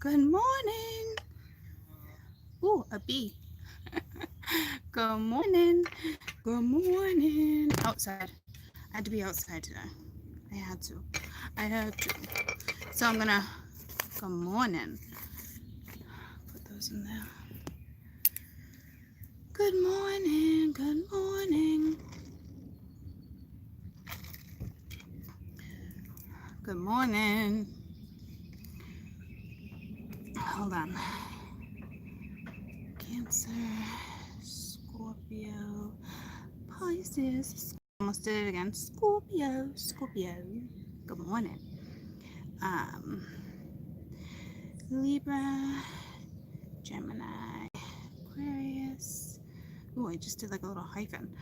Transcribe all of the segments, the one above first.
Good morning. Ooh, a bee. Good morning. Good morning. Outside. I had to be outside today. I had to. I had to. So I'm gonna. Good morning. Put those in there. Good morning. Good morning. Good morning. Hold on. Cancer, Scorpio, Pisces. Almost did it again. Scorpio. Good morning. Libra, Gemini, Aquarius. Oh, I just did like a little hyphen.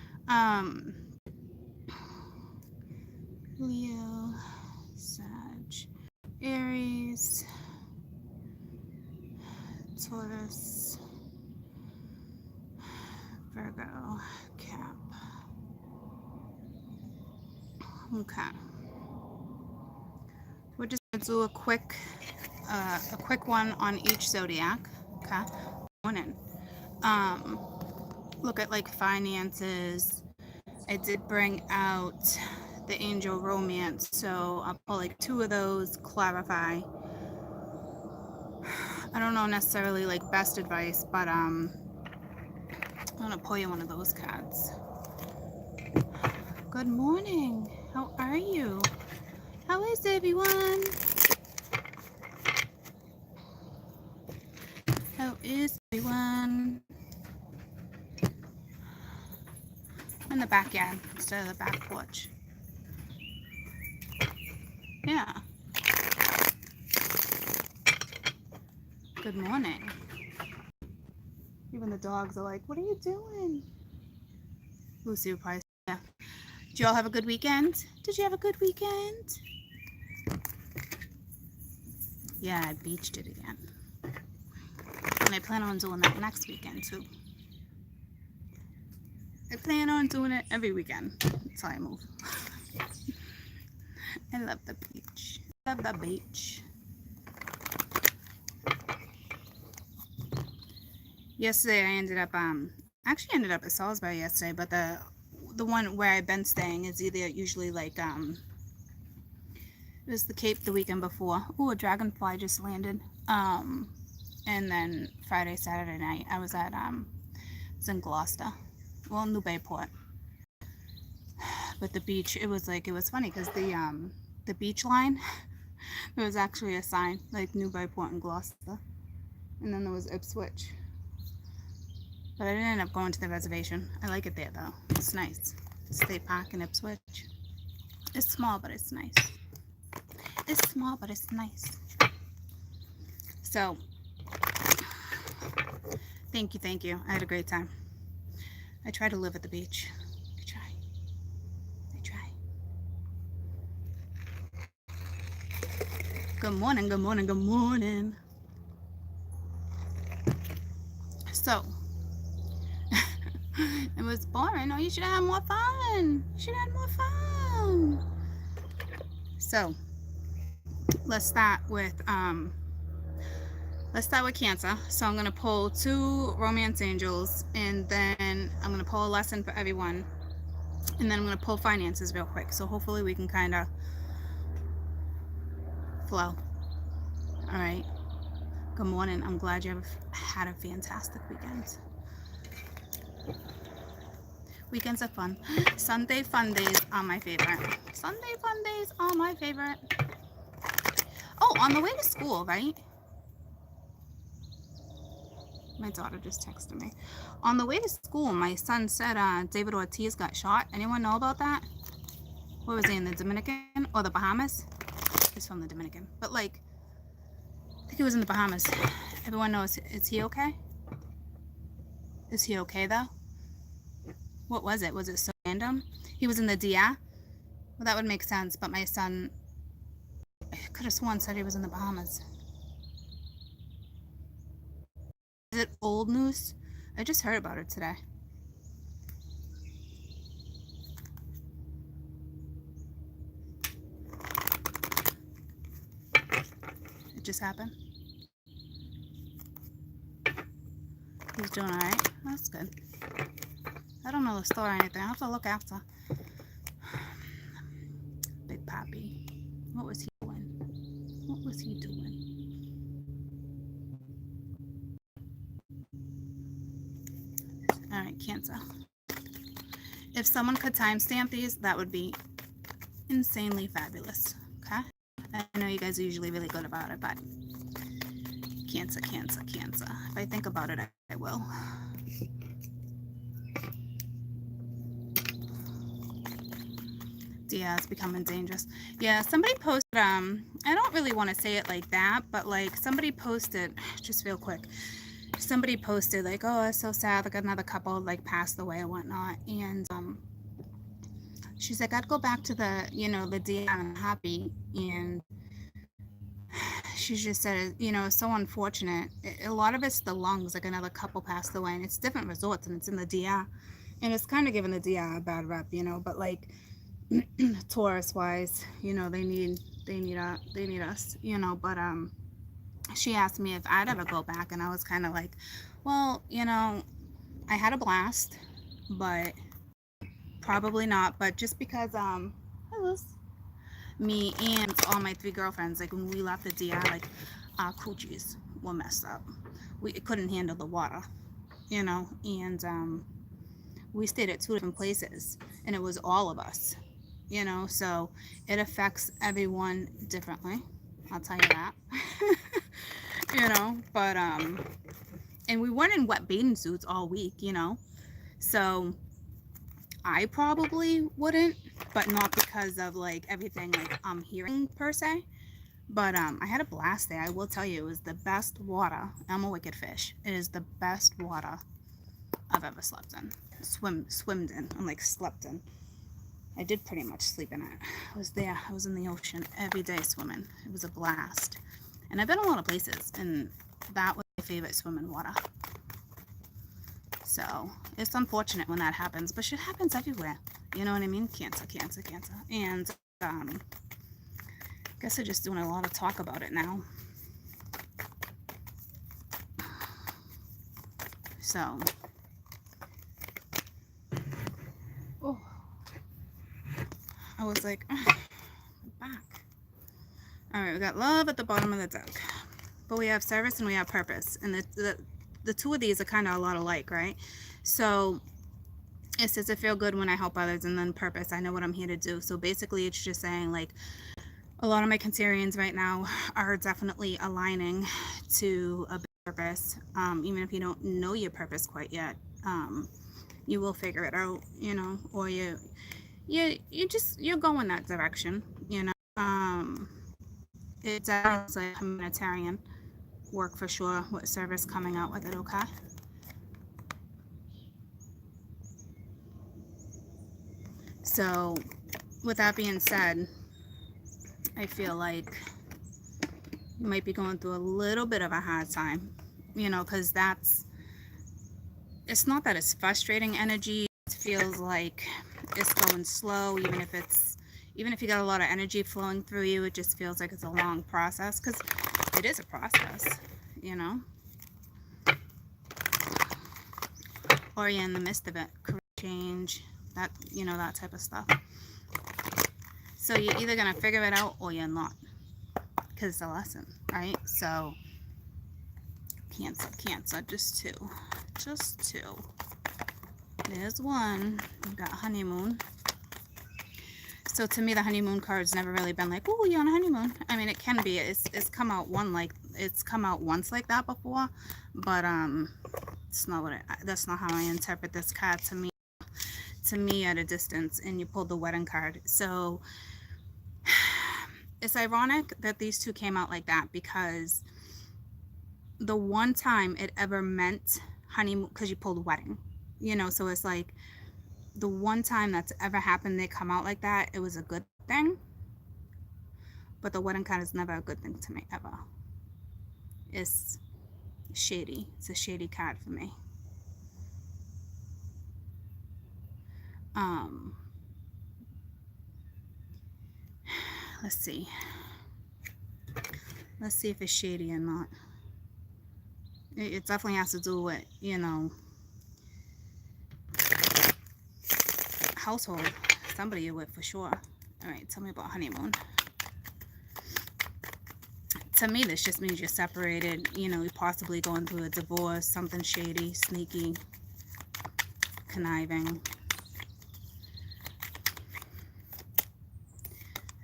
Leo, Sag, Aries, Taurus, Virgo, Cap. Okay. We're just gonna do a quick one on each zodiac. Okay. Morning. Look at like finances. I did bring out the angel romance, so I'll pull like 2 of those, clarify. I don't know necessarily like best advice, but I'm gonna pull you one of those cards. Good morning. How are you? How is everyone? How is everyone? I'm in the backyard instead of the back porch. Yeah. Good morning. Even the dogs are like, what are you doing? Lucy would probably say, yeah. Did you all have a good weekend? Did you have a good weekend? Yeah, I beached it again. And I plan on doing that next weekend too. I plan on doing it every weekend. That's how I move. I love the beach. Love the beach. Yesterday I ended up actually ended up at Salisbury yesterday, but the one where I've been staying is either usually like it was the Cape the weekend before. Ooh, a dragonfly just landed. And then Friday, Saturday night I was at it's in Gloucester. Well, New Bayport. But the beach, it was funny because the beach line, there was actually a sign like New Bayport and Gloucester, and then there was Ipswich. But I didn't end up going to the reservation. I like it there though. It's nice. State Park in Ipswich. It's small, but it's nice. It's small, but it's nice. So, thank you. I had a great time. I try to live at the beach. I try. Good morning. So, it was boring. Oh, you should have had more fun. So, let's start with Cancer. So I'm gonna pull 2 romance angels, and then I'm gonna pull a lesson for everyone, and then I'm gonna pull finances real quick. So hopefully we can kind of flow. All right. Good morning. I'm glad you've had a fantastic weekend. Weekends are fun. Sunday fun days are my favorite. Oh, on the way to school, right? My daughter just texted me. On the way to school, my son said David Ortiz got shot. Anyone know about that? Where was he, in the Dominican or the Bahamas? He's from the Dominican. But like, I think he was in the Bahamas. Everyone knows. Is he okay? Is he okay though? What was it? Was it so random? He was in the DR? Well, that would make sense, but my son, I could have sworn, said he was in the Bahamas. Is it old news? I just heard about it today. It just happened. He's doing all right. That's good. I don't know the story or anything. I'll have to look after. Big Pappy. What was he doing? What was he doing? All right, Cancer. If someone could timestamp these, that would be insanely fabulous. Okay? I know you guys are usually really good about it, but Cancer, Cancer, Cancer. If I think about it, I will. Yeah, it's becoming dangerous. Yeah, somebody posted, I don't really want to say it like that, but like somebody posted, just real quick, somebody posted like, oh, it's so sad, like another couple like passed away or whatnot, and she's like, I'd go back to the, you know, the day I'm happy, and she just said, you know, it's so unfortunate. A lot of it's the lungs, like another couple passed away, and it's different resorts, and it's in the DR, and it's kind of giving the DR a bad rep, you know, but like Taurus wise, you know, they need us, you know, but she asked me if I'd ever go back, and I was kind of like, well, you know, I had a blast, but probably not. But just because me and all my 3 girlfriends, like when we left the DR, like our coochies were messed up. We couldn't handle the water, you know, and we stayed at 2 different places, and it was all of us, you know, so it affects everyone differently, I'll tell you that. You know, but and we weren't in wet bathing suits all week, you know, so I probably wouldn't, but not because of like everything like I'm hearing per se, but I had a blast there. I will tell you, it was the best water. I'm a wicked fish. It is the best water I've ever slept in, swimmed in, and like slept in. I did pretty much sleep in it. I was there. I was in the ocean every day swimming. It was a blast. And I've been a lot of places, and that was my favorite swimming water. So it's unfortunate when that happens, but shit happens everywhere. You know what I mean? Cancer, Cancer, Cancer. And I guess I'm just doing a lot of talk about it now. So, oh, I was like, oh, back. All right, we got love at the bottom of the deck, but we have service and we have purpose, and the 2 of these are kind of a lot alike, right? So it says I feel good when I help others, and then purpose, I know what I'm here to do. So basically it's just saying like a lot of my Cancerians right now are definitely aligning to a purpose. Even if you don't know your purpose quite yet, you will figure it out, you know, or you're going that direction, you know. It's like humanitarian work for sure, with service coming out with it, okay? So with that being said, I feel like you might be going through a little bit of a hard time, you know, because it's not that it's frustrating energy. It feels like it's going slow, even if you got a lot of energy flowing through you, it just feels like it's a long process, because it is a process, you know, or you're in the midst of it, career change, that, you know, that type of stuff. So you're either gonna figure it out or you're not, because it's a lesson, right? So Cancer, Cancer, just 2. There's 1. We've got honeymoon. So to me, the honeymoon card's never really been like, oh, you're on a honeymoon. I mean, it can be. It's come out it's come out once like that before, but it's not that's not how I interpret this card to me. To me, at a distance, and you pulled the wedding card. So it's ironic that these 2 came out like that, because the one time it ever meant honeymoon, because you pulled wedding, you know, so it's like the one time that's ever happened, they come out like that, it was a good thing. But the wedding card is never a good thing to me, ever. It's shady. It's a shady card for me. Let's see if it's shady or not. It definitely has to do with, you know, household. Somebody you're with for sure. All right, tell me about honeymoon. To me, this just means you're separated. You know, you're possibly going through a divorce, something shady, sneaky, conniving.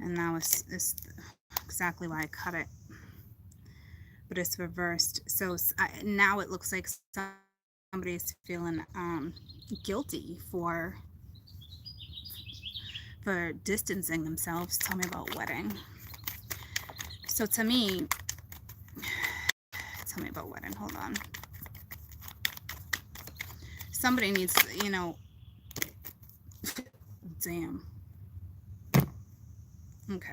And now it's exactly why I cut it. But it's reversed. So now it looks like somebody's feeling guilty for distancing themselves. Tell me about wedding. So to me, tell me about wedding. Hold on. Somebody needs, you know, damn. Okay.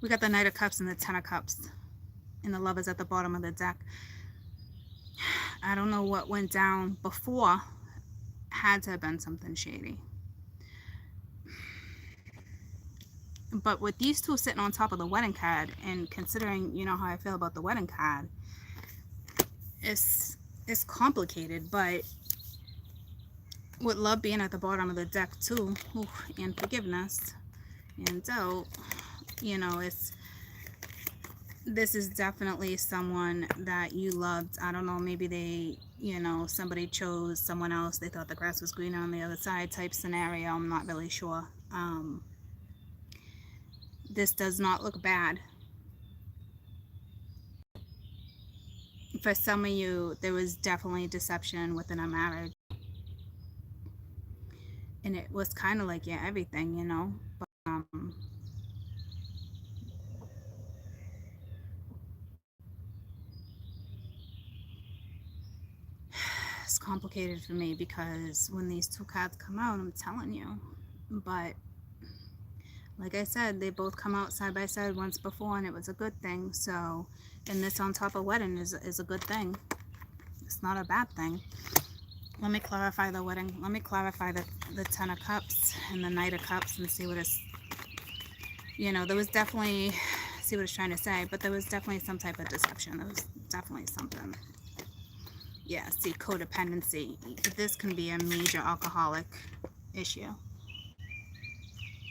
We got the Knight of Cups and the Ten of Cups. And the Lovers at the bottom of the deck. I don't know what went down before. Had to have been something shady. But with these two sitting on top of the wedding card, and considering, you know, how I feel about the wedding card, it's complicated. But with love being at the bottom of the deck too, and forgiveness and doubt, you know, this is definitely someone that you loved. I don't know, maybe they, you know, somebody chose someone else. They thought the grass was greener on the other side type scenario. I'm not really sure. This does not look bad. For some of you, there was definitely deception within a marriage. And it was kind of like, yeah, everything, you know. But, it's complicated for me because when these two cards come out, I'm telling you. But like I said, they both come out side by side once before, and it was a good thing. So, and this on top of wedding is a good thing. It's not a bad thing. Let me clarify the wedding. Let me clarify the Ten of Cups and the Knight of Cups and see what it's, you know, there was definitely, see what it's trying to say, but there was definitely some type of deception. There was definitely something. Yeah, see, codependency. This can be a major alcoholic issue.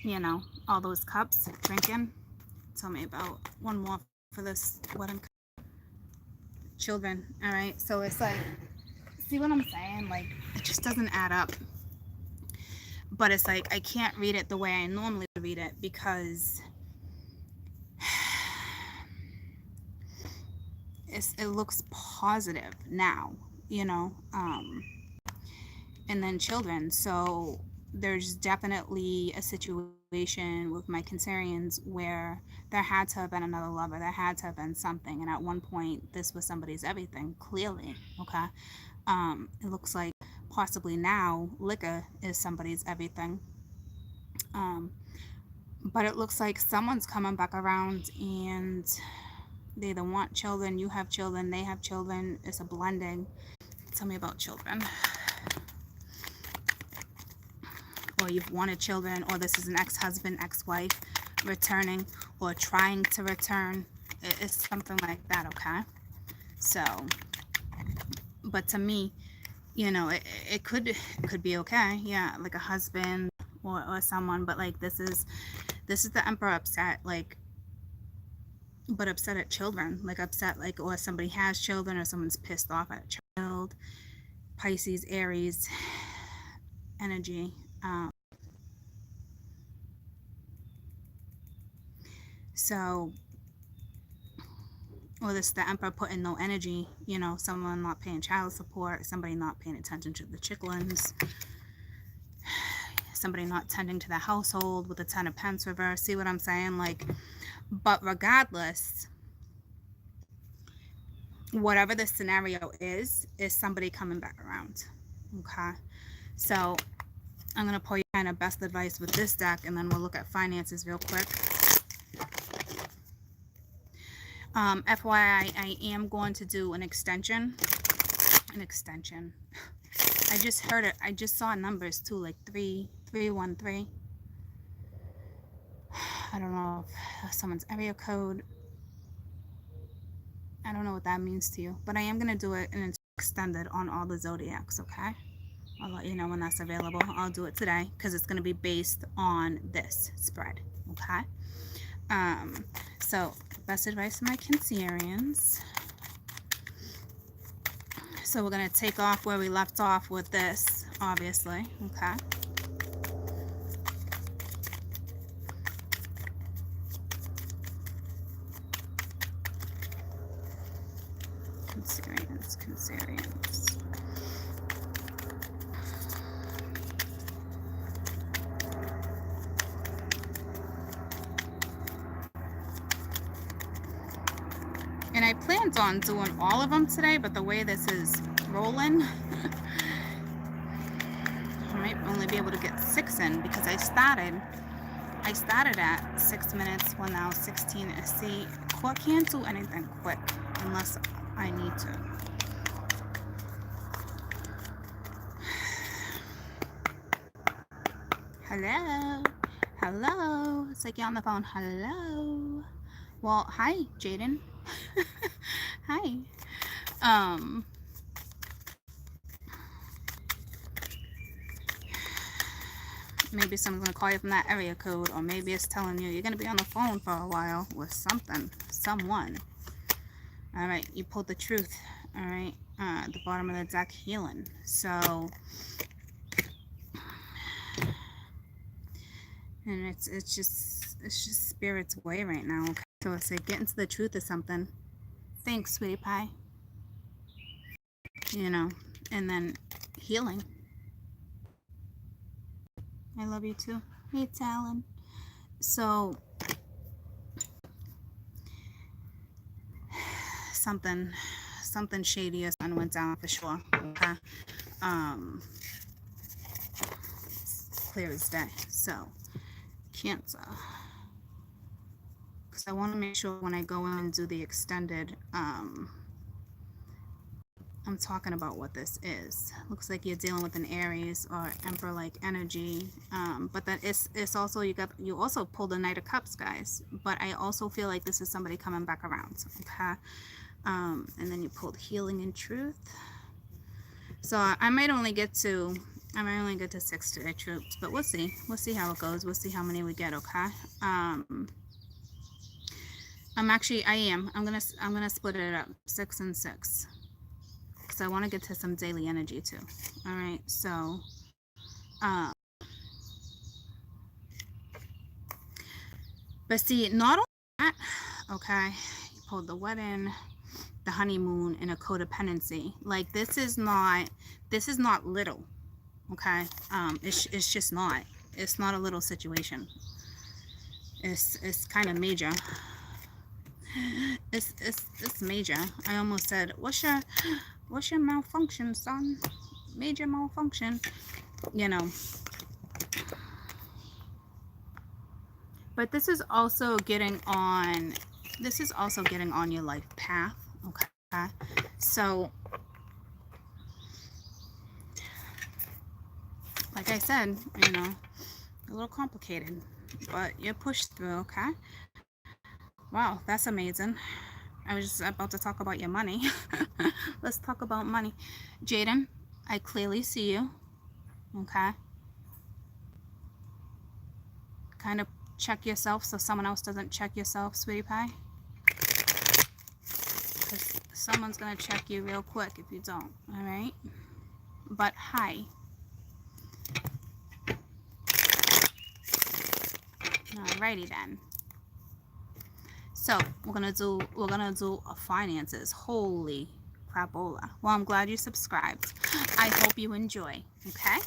You know, all those cups, drinking. Tell me about one more for this wedding. Children, all right? So it's like, see what I'm saying? Like, it just doesn't add up. But it's like, I can't read it the way I normally read it because it looks positive now, you know? And then children. So there's definitely a situation with my Cancerians where there had to have been another lover. There had to have been something. And at one point, this was somebody's everything, clearly. Okay. It looks like possibly now liquor is somebody's everything. But it looks like someone's coming back around and they either want children, you have children, they have children. It's a blending. Tell me about children. Or you've wanted children, or this is an ex-husband, ex-wife returning or trying to return. It's something like that, okay? So, but to me, you know, it could be okay, yeah, like a husband or someone, but like this is the Emperor upset, like, but upset at children, like upset, like, or somebody has children or someone's pissed off at a child. Pisces, Aries energy. So, or this the Emperor putting no energy, you know, someone not paying child support, somebody not paying attention to the chicklins, somebody not tending to the household with the Ten of Pence reverse. See what I'm saying? Like, but regardless, whatever the scenario is somebody coming back around. Okay. So I'm going to pull you kind of best advice with this deck, and then we'll look at finances real quick. FYI, I am going to do an extension. I just heard it. I just saw numbers too, like 3313. I don't know if someone's area code. I don't know what that means to you, but I am going to do it and extended on all the zodiacs, okay? I'll let you know when that's available. I'll do it today because it's going to be based on this spread, okay? So best advice to my Cancerians. So we're going to take off where we left off with this, obviously, okay? Cancerians. And I planned on doing all of them today, but the way this is rolling, I might only be able to get 6 in because I started at 6 minutes, well now 16. See, I can't do anything quick unless I need to. Hello? Hello? It's like you're on the phone. Hello? Well, hi, Jaden. Hi. Maybe someone's gonna call you from that area code, or maybe it's telling you you're gonna be on the phone for a while with someone. All right, you pulled the truth. All right, at the bottom of the deck, healing. So, and it's just Spirit's way right now. Okay, so it's like getting to the truth of something. Thanks, sweetie pie. You know, and then healing. I love you too. Hey, Talon. So, something shady as sun went down for sure. Okay. Clear as day. So, Cancer. Because I want to make sure when I go in and do the extended, I'm talking about what this is. Looks like you're dealing with an Aries or Emperor-like energy, but that it's also you also pulled the Knight of Cups, guys. But I also feel like this is somebody coming back around, okay? And then you pulled Healing and Truth. So I might only get to 6 today, troops, but we'll see. We'll see how it goes. We'll see how many we get, okay? I'm gonna split it up 6 and 6. So I want to get to some daily energy too. All right, so but see, not only that, okay, you pulled the wedding, the honeymoon, and a codependency. Like this is not little, okay? It's just not. It's not a little situation. It's kind of major. It's major. I almost said, what's your malfunction, son? Major malfunction, you know. But this is also getting on your life path, okay? So, like I said, you know, a little complicated, but you're pushed through, okay? Wow, that's amazing. I was just about to talk about your money. Let's talk about money. Jaden, I clearly see you. Okay. Kind of check yourself so someone else doesn't check yourself, sweetie pie. Because someone's going to check you real quick if you don't. All right. But hi. Alrighty then. So we're gonna do finances. Holy crapola. Well, I'm glad you subscribed. I hope you enjoy. Okay.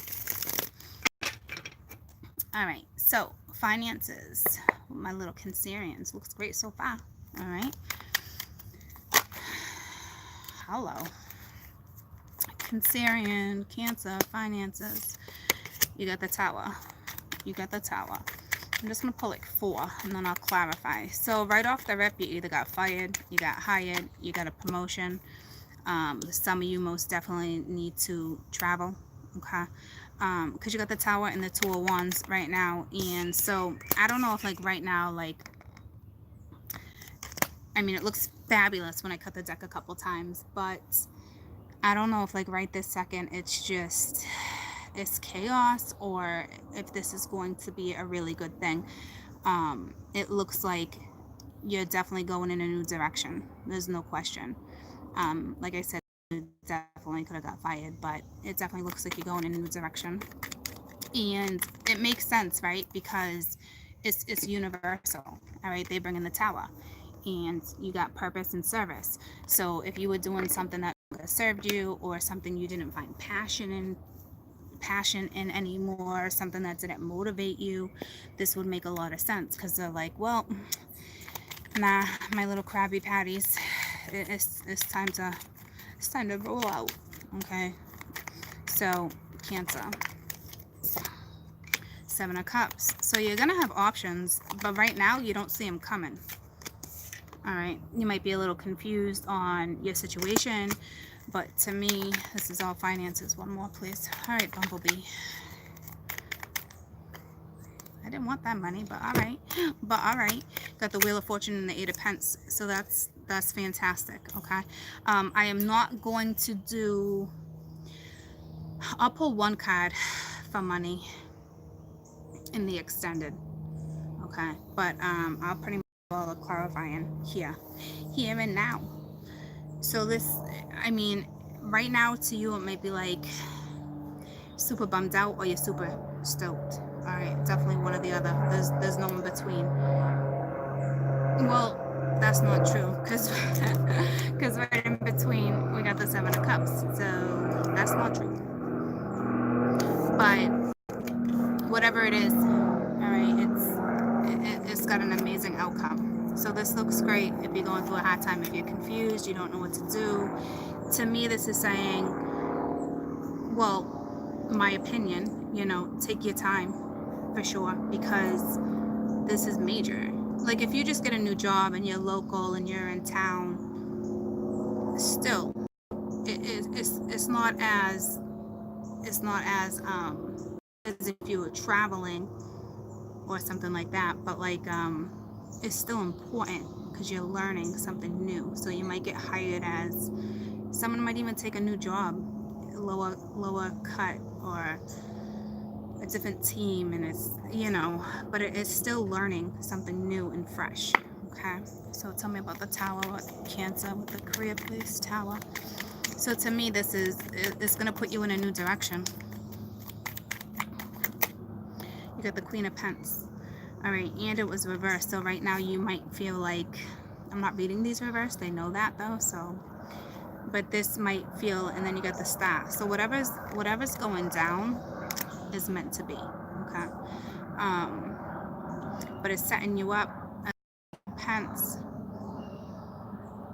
All right. So finances. My little Cancerians looks great so far. All right. Hello. Cancerian, Cancer, finances. You got the Tower. You got the Tower. I'm just going to pull like 4 and then I'll clarify. So right off the rip, you either got fired, you got hired, you got a promotion. Some of you most definitely need to travel, okay? Because you got the Tower and the 2 of Wands right now. And so I don't know if like right now, like I mean, it looks fabulous when I cut the deck a couple times, but I don't know if like right this second it's just, it's chaos, or if this is going to be a really good thing. It looks like you're definitely going in a new direction. There's no question. Like I said, you definitely could have got fired, but it definitely looks like you're going in a new direction. And it makes sense, right? Because it's universal. All right, they bring in the Tower, and you got purpose and service. So if you were doing something that served you, or something you didn't find passion in anymore, something that didn't motivate you, this would make a lot of sense, because they're like, well, nah, my little Krabby Patties, it's time to roll out. Okay, so Cancer, Seven of Cups. So you're gonna have options, but right now you don't see them coming. All right, you might be a little confused on your situation, but to me, this is all finances. One more, please. All right, Bumblebee. I didn't want that money, but all right. But all right. Got the Wheel of Fortune and the Eight of Pence. So that's fantastic. Okay. I am not going to do. I'll pull one card for money in the extended. Okay. But I'll pretty much do all the clarifying here and now. So this, I mean, right now to you it might be like super bummed out, or you're super stoked. All right, definitely one or the other. There's no in between. Well, that's not true, because right in between we got the Seven of Cups, so that's not true. But whatever it is, all right, it's got an amazing outcome. So this looks great if you're going through a hard time, if you're confused, you don't know what to do. To me, this is saying, well, my opinion, you know, take your time for sure, because this is major. Like if you just get a new job and you're local and you're in town, still it's not as as if you were traveling or something like that, but like it's still important because you're learning something new. So you might get hired as, someone might even take a new job, lower cut, or a different team, and it's, you know, but it's still learning something new and fresh. Okay, so tell me about the Tower with Cancer, with the career, please. Tower. So to me, this is, it's going to put you in a new direction. You got the Queen of Pence. All right, and it was reversed, so right now you might feel like, I'm not reading these reversed, they know that though, so, but this might feel, and then you got the Star. So whatever's going down is meant to be. Okay, but it's setting you up. Pence,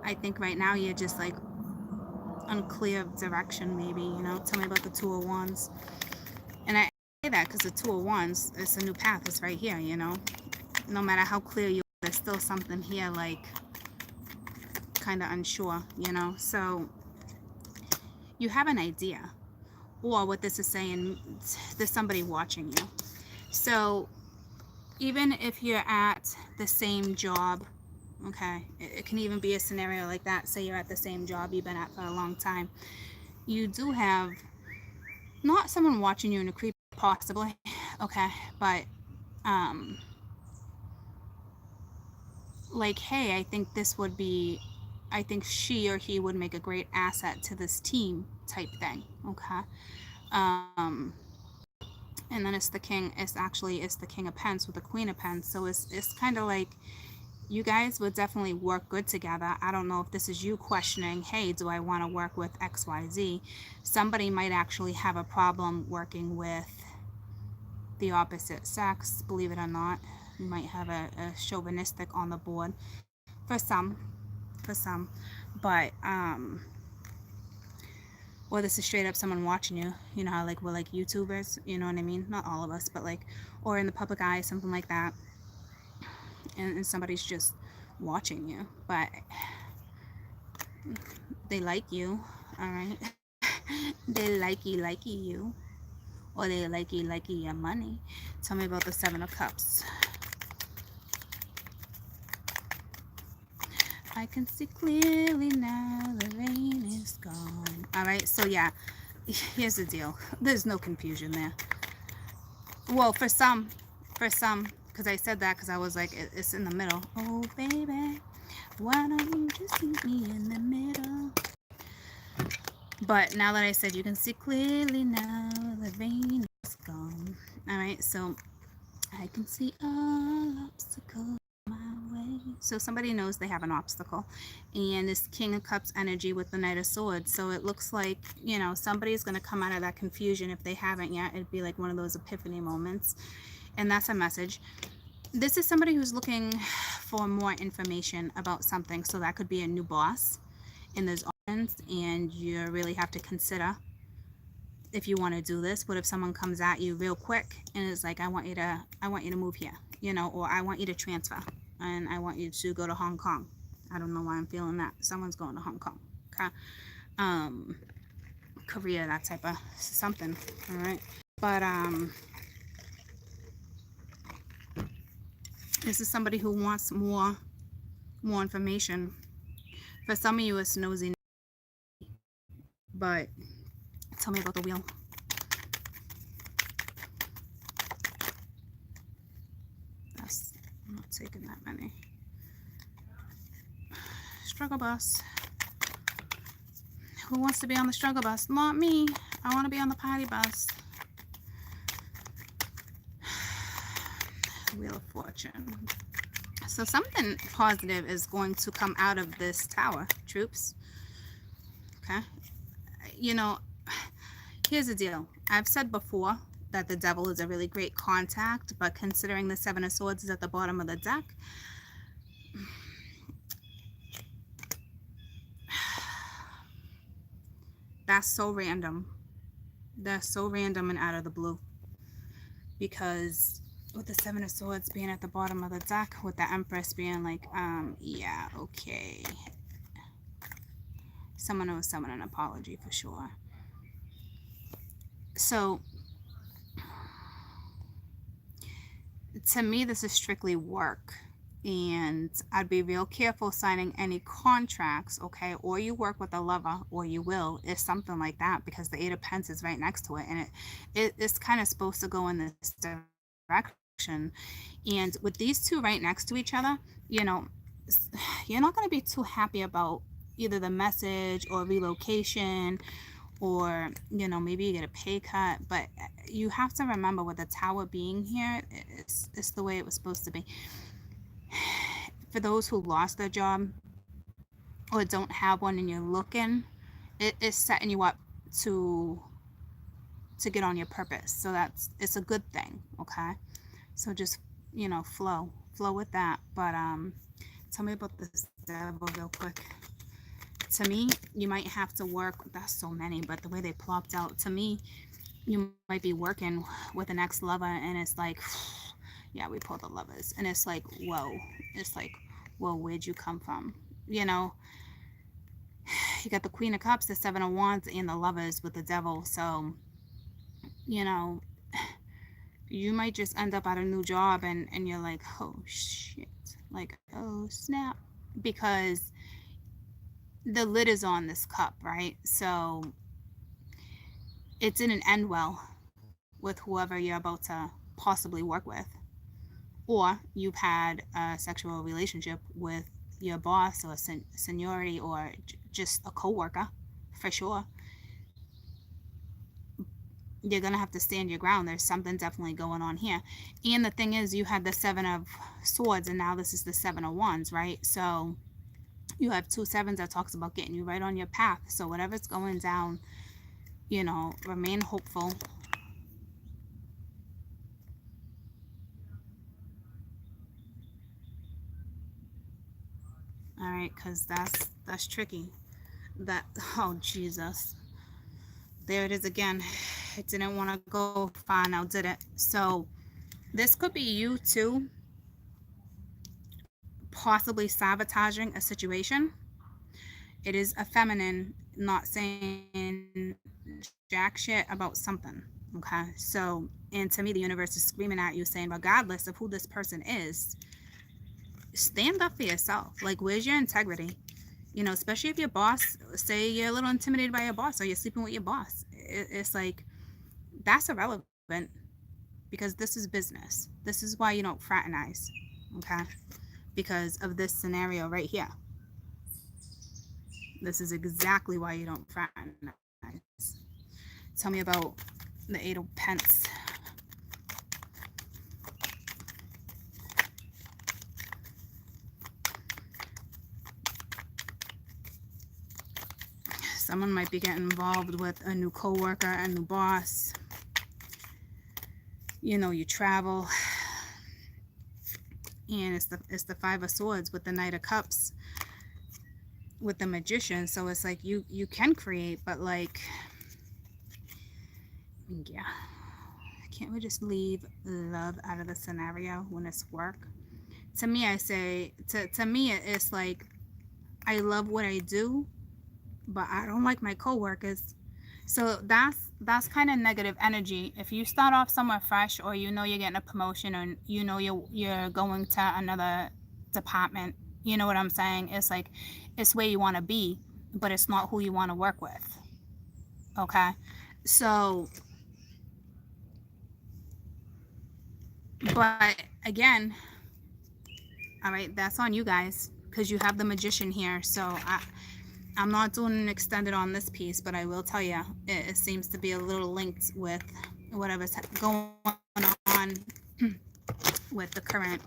I think right now you're just like unclear of direction, maybe, you know. Tell me about the Two of Wands. And I say that because the Two of Wands, it's a new path, it's right here, you know. No matter how clear you are, there's still something here like kind of unsure, you know. So you have an idea, or what this is saying, there's somebody watching you. So even if you're at the same job, okay, it can even be a scenario like that. Say you're at the same job you've been at for a long time. You do have not someone watching you in a creep, possibly, okay, but like, hey, I think this would be, I think she or he would make a great asset to this team type thing. Okay. And then it's the king, it's the King of Pence with the Queen of Pence. So it's kind of like you guys would definitely work good together. I don't know if this is you questioning, hey, do I want to work with XYZ? Somebody might actually have a problem working with the opposite sex, believe it or not. You might have a chauvinistic on the board for some, but or this is straight up someone watching you. You know how like we're like YouTubers, you know what I mean? Not all of us, but like, or in the public eye, something like that, and somebody's just watching you, but they like you. All right. They likey you, or they likey your money. Tell me about the Seven of Cups. I I can see clearly now, the rain is gone. All right, so yeah, here's the deal. There's no confusion there. Well, for some, because I said that because I was like, it's in the middle. Oh, baby, why don't you just meet me in the middle? But now that I said you can see clearly now, the rain is gone. All right, so I can see all obstacles my way. So somebody knows they have an obstacle, and this King of Cups energy with the Knight of Swords. So it looks like, you know, somebody's going to come out of that confusion. If they haven't yet, it'd be like one of those epiphany moments, and that's a message. This is somebody who's looking for more information about something. So that could be a new boss, and there's options, and you really have to consider if you want to do this. What if someone comes at you real quick and is like, I want you to move here, you know, or I want you to transfer, and I want you to go to Hong Kong. I don't know why I'm feeling that. Someone's going to Hong Kong. Okay. Korea, that type of something. All right. But this is somebody who wants more information. For some of you, it's nosy, but tell me about the wheel. I'm not taking that many. Struggle bus. Who wants to be on the struggle bus? Not me. I want to be on the party bus. Wheel of Fortune. So something positive is going to come out of this tower, troops. Okay. You know, here's the deal. I've said before that the devil is a really great contact, but considering the Seven of Swords is at the bottom of the deck, that's so random. That's so random and out of the blue. Because with the Seven of Swords being at the bottom of the deck, with the Empress being like, yeah, okay. Someone owes someone an apology for sure. So, to me, this is strictly work. And I'd be real careful signing any contracts, okay? Or you work with a lover, or you will. It's something like that, because the Eight of Pentacles is right next to it. And it's kind of supposed to go in this direction. And with these two right next to each other, you know, you're not going to be too happy about either the message or relocation, or, you know, maybe you get a pay cut. But you have to remember, with the Tower being here, it's the way it was supposed to be. For those who lost their job or don't have one and you're looking, it's setting you up to get on your purpose. So it's a good thing, okay? So just, you know, flow with that. But tell me about this devil real quick. To me, you might have to work, that's so many, but the way they plopped out, to me, you might be working with an ex-lover, and it's like, yeah, we pulled the lovers, and it's like, whoa. It's like, whoa, where'd you come from? You know, you got the Queen of Cups, the Seven of Wands, and the lovers with the devil. So, you know, you might just end up at a new job, and you're like, oh shit, like, oh snap, because the lid is on this cup, right? So it didn't end well with whoever you're about to possibly work with. Or you've had a sexual relationship with your boss, or seniority, or just a coworker, for sure. You're going to have to stand your ground. There's something definitely going on here. And the thing is, you had the Seven of Swords, and now this is the Seven of Wands, right? So you have two sevens that talks about getting you right on your path. So whatever's going down, you know, remain hopeful. All right, because that's tricky. That, oh Jesus, there it is again. It didn't want to go far now, did it? So this could be you too, possibly sabotaging a situation. It is a feminine, not saying jack shit about something, okay? So, and to me, the universe is screaming at you, saying, regardless of who this person is, stand up for yourself. Like, where's your integrity? You know, especially if your boss, say you're a little intimidated by your boss or you're sleeping with your boss. It's like, that's irrelevant because this is business. This is why you don't fraternize, okay? Because of this scenario right here. This is exactly why you don't fraternize. Tell me about the Eight of Pence. Someone might be getting involved with a new coworker, a new boss. You know, you travel. And it's the Five of Swords with the Knight of Cups with the Magician. So it's like you can create, but like, yeah. Can't we just leave love out of the scenario when it's work? To me, I say, to me, it's like, I love what I do, but I don't like my coworkers. So that's kind of negative energy. If you start off somewhere fresh, or you know you're getting a promotion, or you know you're going to another department, you know what I'm saying? It's like, it's where you want to be, but it's not who you want to work with. Okay? So, but again, all right, that's on you guys, because you have the Magician here. So I'm not doing an extended on this piece, but I will tell you, it seems to be a little linked with whatever's going on with the current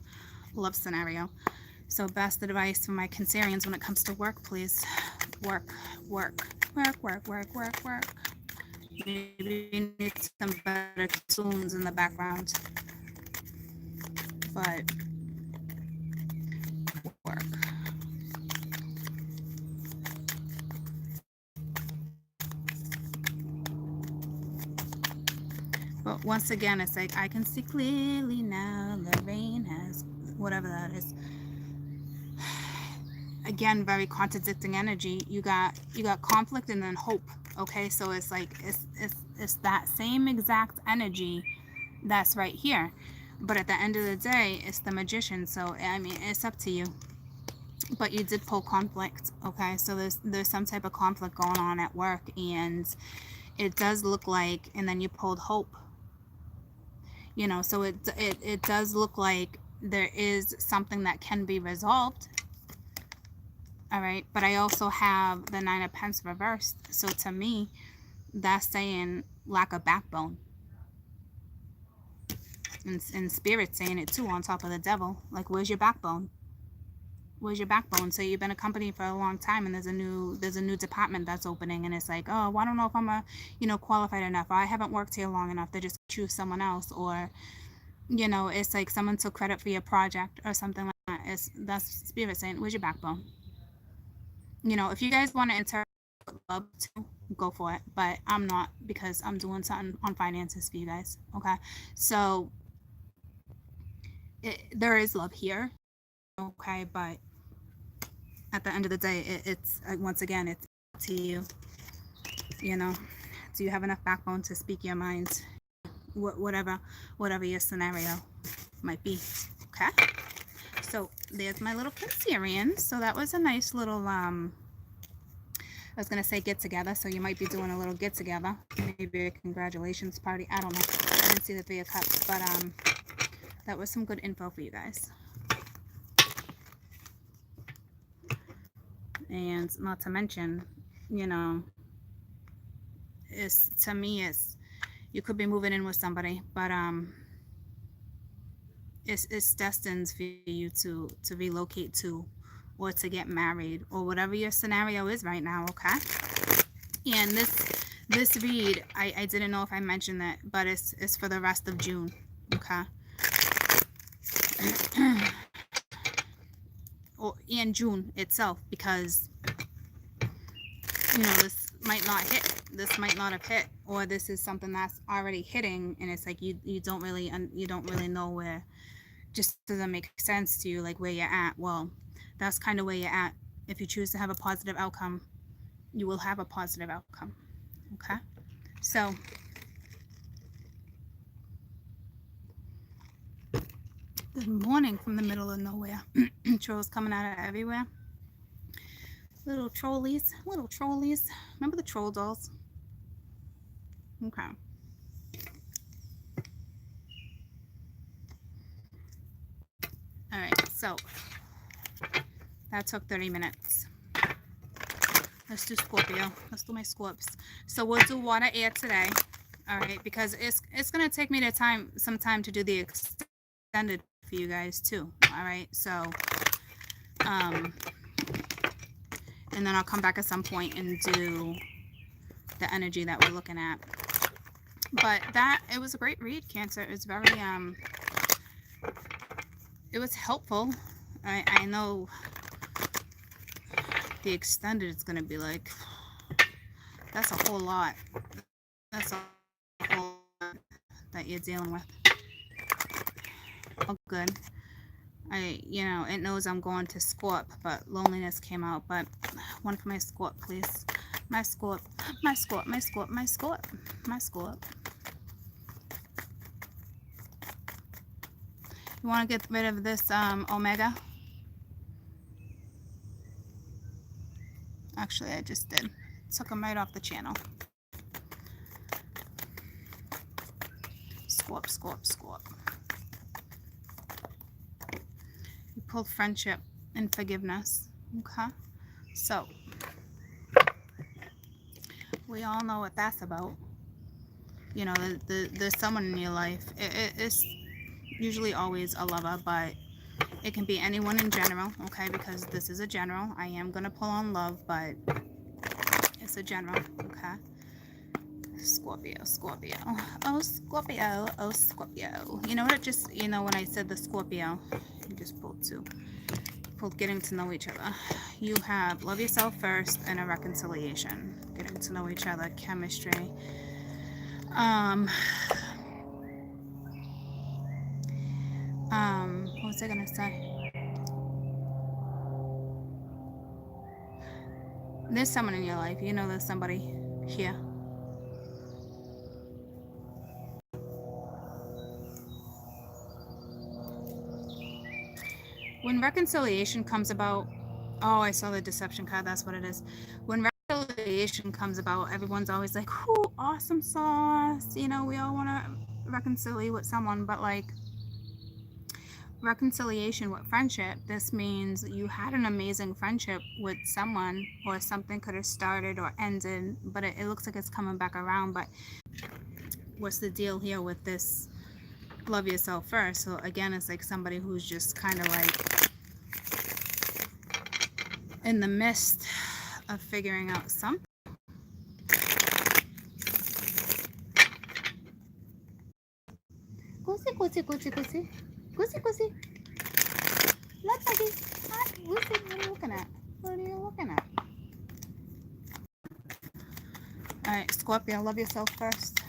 love scenario. So best advice for my Cancerians when it comes to work, please. Work, work, work, work, work, work, work. Maybe you need some better tunes in the background. But work. But once again, it's like, I can see clearly now, the rain has, whatever that is. Again, very contradicting energy. You got conflict and then hope. Okay, so it's like, it's that same exact energy that's right here. But at the end of the day, it's the Magician. So I mean, it's up to you. But you did pull conflict. Okay, so there's some type of conflict going on at work, and it does look like, and then you pulled hope. You know, so it does look like there is something that can be resolved. All right, but I also have the Nine of Pence reversed. So to me, that's saying lack of backbone. And Spirit saying it too, on top of the Devil. Like, where's your backbone? Where's your backbone? So you've been a company for a long time, and there's a new department that's opening, and it's like, oh, well, I don't know if I'm qualified enough, or I haven't worked here long enough. They just choose someone else, or it's like someone took credit for your project or something like that. That's Spirit saying, where's your backbone? If you guys want to interpret love to, go for it, but I'm not, because I'm doing something on finances for you guys. Okay, so there is love here. Okay, but at the end of the day, it's once again, it's up to you. Do you have enough backbone to speak your mind? Whatever your scenario might be. Okay, so there's my little Cancerian. So that was a nice little I was gonna say get together. So you might be doing a little get together, maybe a congratulations party. I don't know. I didn't see the Three of Cups, but that was some good info for you guys. And not to mention, it's, to me, it's, you could be moving in with somebody, but it's destined for you to relocate to, or to get married, or whatever your scenario is right now. Okay, and this read, I didn't know if I mentioned that, but it's for the rest of June. Okay. And June itself, because this might not hit, this might not have hit, or this is something that's already hitting, and it's like you don't really know where, just doesn't make sense to you, like where you're at. Well, that's kind of where you're at. If you choose to have a positive outcome, you will have a positive outcome. Okay, so Good morning from the middle of nowhere. Trolls coming out of everywhere. Little trolleys, little trolleys. Remember the troll dolls? Okay. All right, so that took 30 minutes. Let's do Scorpio. Let's do my Scorps. So we'll do water air today. All right, because it's gonna take me some time to do the extended for you guys too. All right, so and then I'll come back at some point and do the energy that we're looking at. But it was a great read, Cancer. It was very it was helpful. I know the extended is gonna be like, that's a whole lot. That's a whole lot that you're dealing with. Oh, good. It knows I'm going to Scorp, but loneliness came out. But one for my Scorp, please. My Scorp, my Scorp, my Scorp, my Scorp, my Scorp. You want to get rid of this Omega? Actually, I just did. Took them right off the channel. Scorp, Scorp, Scorp. You pulled friendship and forgiveness. Okay. So, we all know what that's about. You know, there's someone in your life. It's usually always a lover, but it can be anyone in general, okay? Because this is a general. I am going to pull on love, but it's a general, okay? Scorpio, Scorpio. Oh, Scorpio. Oh, Scorpio. You know what? When I said the Scorpio, you just pulled two. Pulled getting to know each other. You have love yourself first and a reconciliation. Getting to know each other, chemistry. What was I gonna say? There's someone in your life. You know there's somebody here. When reconciliation comes about, oh, I saw the deception card. That's what it is. When reconciliation comes about, everyone's always like, "Ooh, awesome sauce." We all want to reconcile with someone, but like reconciliation with friendship, this means you had an amazing friendship with someone, or something could have started or ended, but it looks like it's coming back around. But what's the deal here with this? Love yourself first. So again, it's like somebody who's just kind of like in the midst of figuring out something. Goosey, goosey, goosey, goosey. Goosey, goosey. Look, buddy. Hi, Goosey, what are you looking at? What are you looking at? Alright, Scorpio, love yourself first.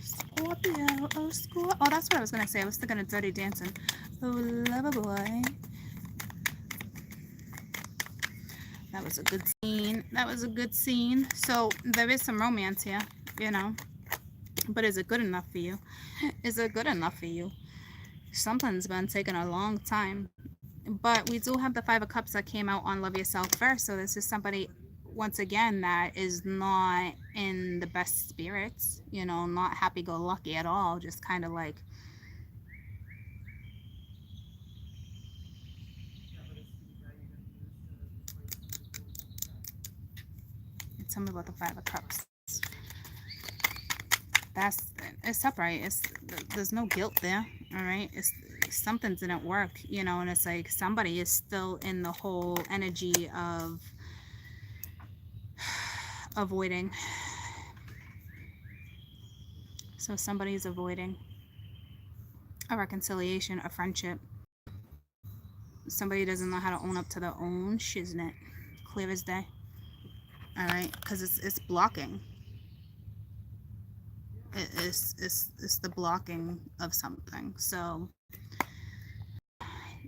Scorpio, oh, Scorpio. Oh, that's what I was going to say. I was thinking of Dirty Dancing. Oh, lover boy. That was a good scene. That was a good scene. So, there is some romance here, But is it good enough for you? Is it good enough for you? Something's been taking a long time. But we do have the Five of Cups that came out on Love Yourself First. So this is somebody, once again, that is not in the best spirits, not happy-go-lucky at all. Just kind of like, tell me about the Five of Cups. It's upright. There's no guilt there. All right. Something didn't work, and it's like somebody is still in the whole energy of avoiding. So somebody's avoiding a reconciliation, a friendship. Somebody doesn't know how to own up to their own shiznit. Clear as day. All right, because it's blocking. It's the blocking of something. So,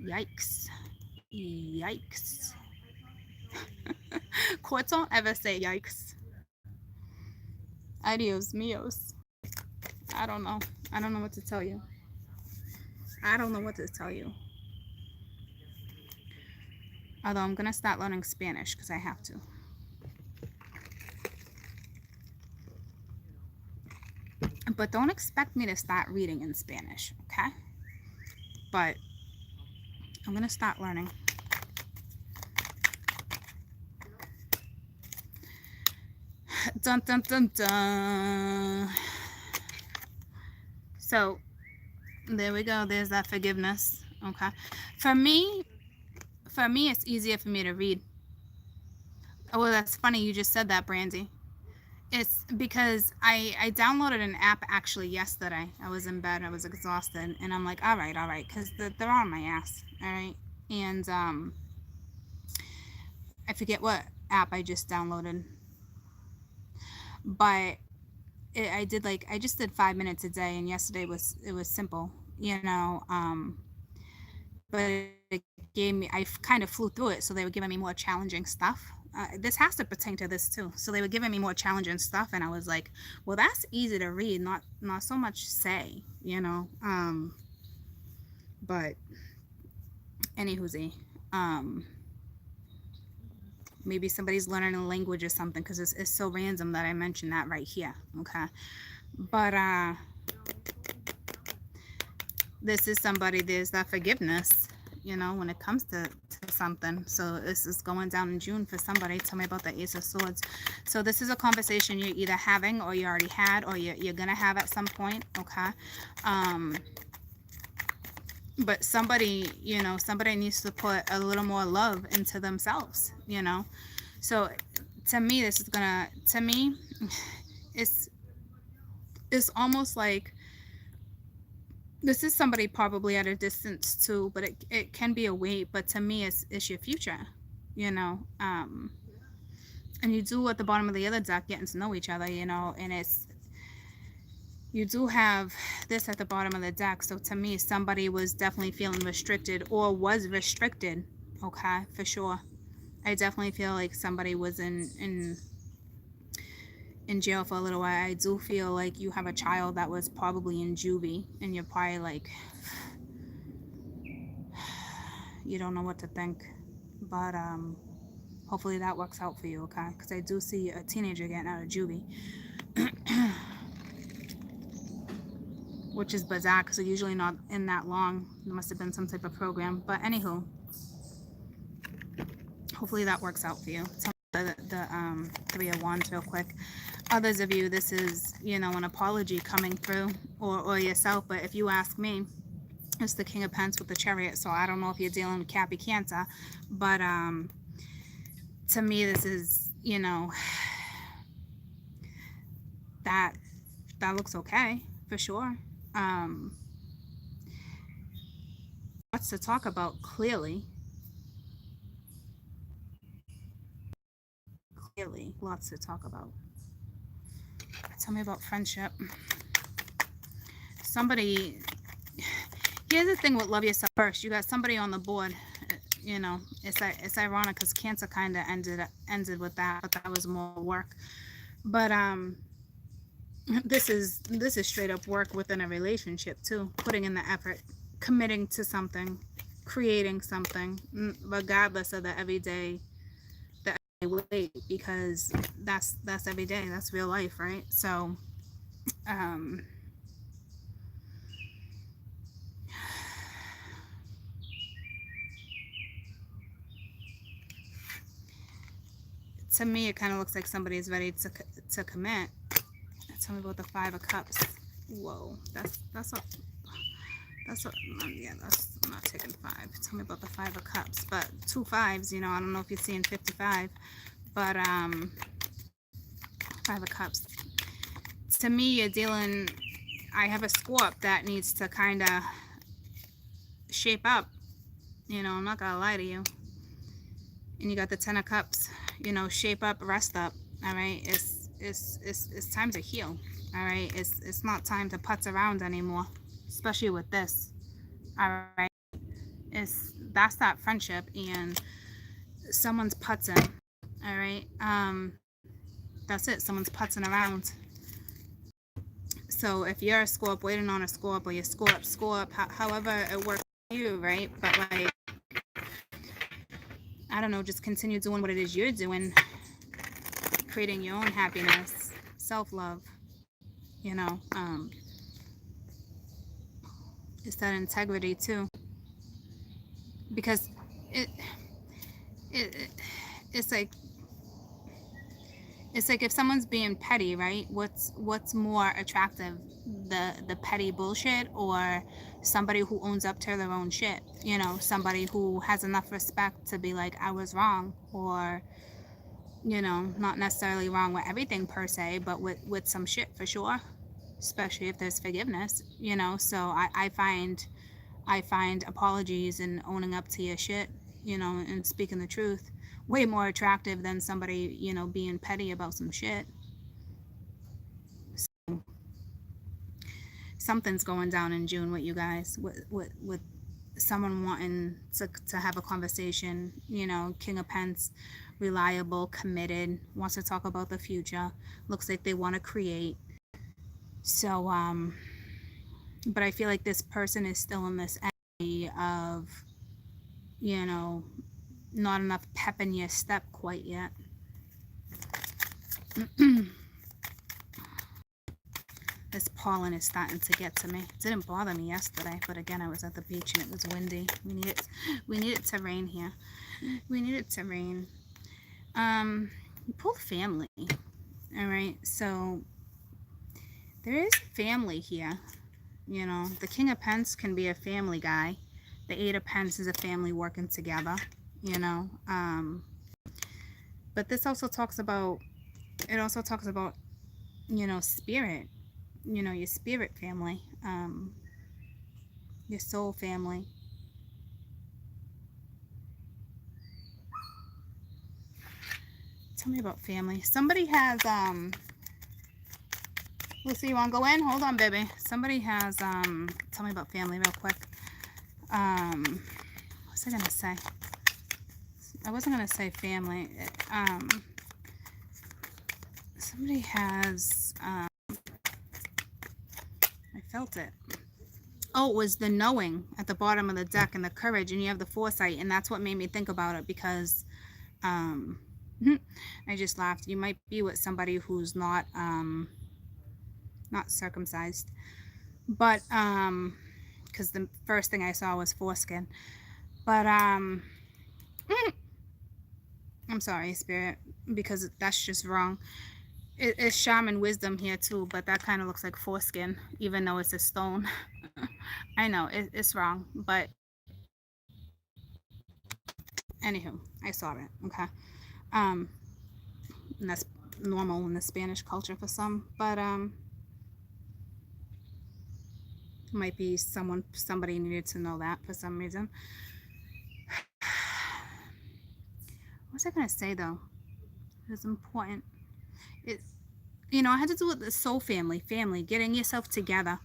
yikes. Yikes. Courts don't ever say yikes. Adios mios. I don't know what to tell you. I don't know what to tell you. Although I'm going to start learning Spanish because I have to. But don't expect me to start reading in Spanish, okay? But I'm going to start learning. Dun, dun, dun, dun. So, there we go. There's that forgiveness, okay? For me, it's easier for me to read. Oh, well, that's funny. You just said that, Brandy. It's because I downloaded an app actually yesterday. I was in bed. I was exhausted. And I'm like, all right. Because they're on my ass. All right. And I forget what app I just downloaded. But I just did 5 minutes a day. And yesterday it was simple, you know. But it gave me, I kind of flew through it. So they were giving me more challenging stuff. This has to pertain to this too. So they were giving me more challenging stuff, and I was like, well, that's easy to read, not so much say, you know. But anywhozy, maybe somebody's learning a language or something, because it's so random that I mentioned that right here, okay? But this is somebody, there's that forgiveness, you know, when it comes to something. So this is going down in June for somebody. Tell me about the Ace of Swords. So this is a conversation you're either having, or you already had, or you're gonna have at some point, okay? But somebody, you know, somebody needs to put a little more love into themselves, you know? So to me, this is gonna, to me, it's almost like, this is somebody probably at a distance too, but it can be a wait, but to me it's your future, you know. And you do at the bottom of the other deck, getting to know each other, you know, and you do have this at the bottom of the deck. So to me, somebody was definitely feeling restricted, or was restricted, okay, for sure. I definitely feel like somebody was in jail for a little while. I do feel like you have a child that was probably in juvie, and you're probably like, you don't know what to think. But hopefully that works out for you, okay? Because I do see a teenager getting out of juvie. Which is bizarre, because they're usually not in that long. There must have been some type of program. But anywho, hopefully that works out for you. Tell me the Three of Wands real quick. Others of you, this is, you know, an apology coming through, or yourself. But if you ask me, it's the King of Pentacles with the Chariot. So I don't know if you're dealing with Cappy Cancer, but to me, this is, you know, that looks okay for sure. Lots to talk about, clearly. Lots to talk about. Tell me about friendship. Somebody, here's the thing with love yourself first. You got somebody on the board, you know. It's ironic because Cancer kind of ended with that, but that was more work. But this is straight up work within a relationship too, putting in the effort, committing to something, creating something, regardless of the everyday wait, because that's every day, that's real life, right? So to me, it kind of looks like somebody is ready to commit. Tell me about the Five of Cups. Whoa, that's yeah, I'm not taking 5. Tell me about the Five of Cups. But 2 5s, you know, I don't know if you're seeing 55, but Five of Cups. To me, you're dealing, I have a Scorp that needs to kind of shape up, you know, I'm not gonna lie to you. And you got the Ten of Cups, you know, shape up, rest up, all right? It's time to heal, all right? It's not time to putz around anymore, especially with this, all right? That's that friendship, and someone's putzing, all right? That's it, someone's putzing around. So if you're a Scorp waiting on a Scorp, or you're Scorp, however it works for you, right? But like, I don't know, just continue doing what it is you're doing, creating your own happiness, self-love, you know. It's that integrity too, because it, it it's like if someone's being petty, right? What's more attractive, the petty bullshit, or somebody who owns up to their own shit? You know, somebody who has enough respect to be like, I was wrong, or, you know, not necessarily wrong with everything per se, but with some shit for sure, especially if there's forgiveness, you know. So I find apologies and owning up to your shit, you know, and speaking the truth way more attractive than somebody, you know, being petty about some shit. So something's going down in June with you guys, with someone wanting to have a conversation, you know. King of Pence, reliable, committed, wants to talk about the future, looks like they want to create. So but I feel like this person is still in this energy of, you know, not enough pep in your step quite yet. This pollen is starting to get to me. It didn't bother me yesterday, but again, I was at the beach and it was windy. We need it to rain here. We need it to rain. You pulled family. All right, so there is family here. You know, the King of Pence can be a family guy. The Eight of Pence is a family working together, you know. But this also talks about, you know, spirit, you know, your spirit family, your soul family. Tell me about family. Somebody has, Lucy, you want to go in? Hold on, baby. Somebody has, tell me about family real quick. What's I going to say? I wasn't going to say family. Somebody has, I felt it. Oh, it was the knowing at the bottom of the deck and the courage, and you have the foresight, and that's what made me think about it, because I just laughed. You might be with somebody who's not circumcised, but because the first thing I saw was foreskin. But I'm sorry, spirit, because that's just wrong. It's shaman wisdom here too, but that kind of looks like foreskin, even though it's a stone. I know it's wrong, but anywho, I saw it. Okay, and that's normal in the Spanish culture for some, but might be somebody needed to know that for some reason. What was I gonna say though? It's important. It, you know, I had to do with the soul family, getting yourself together,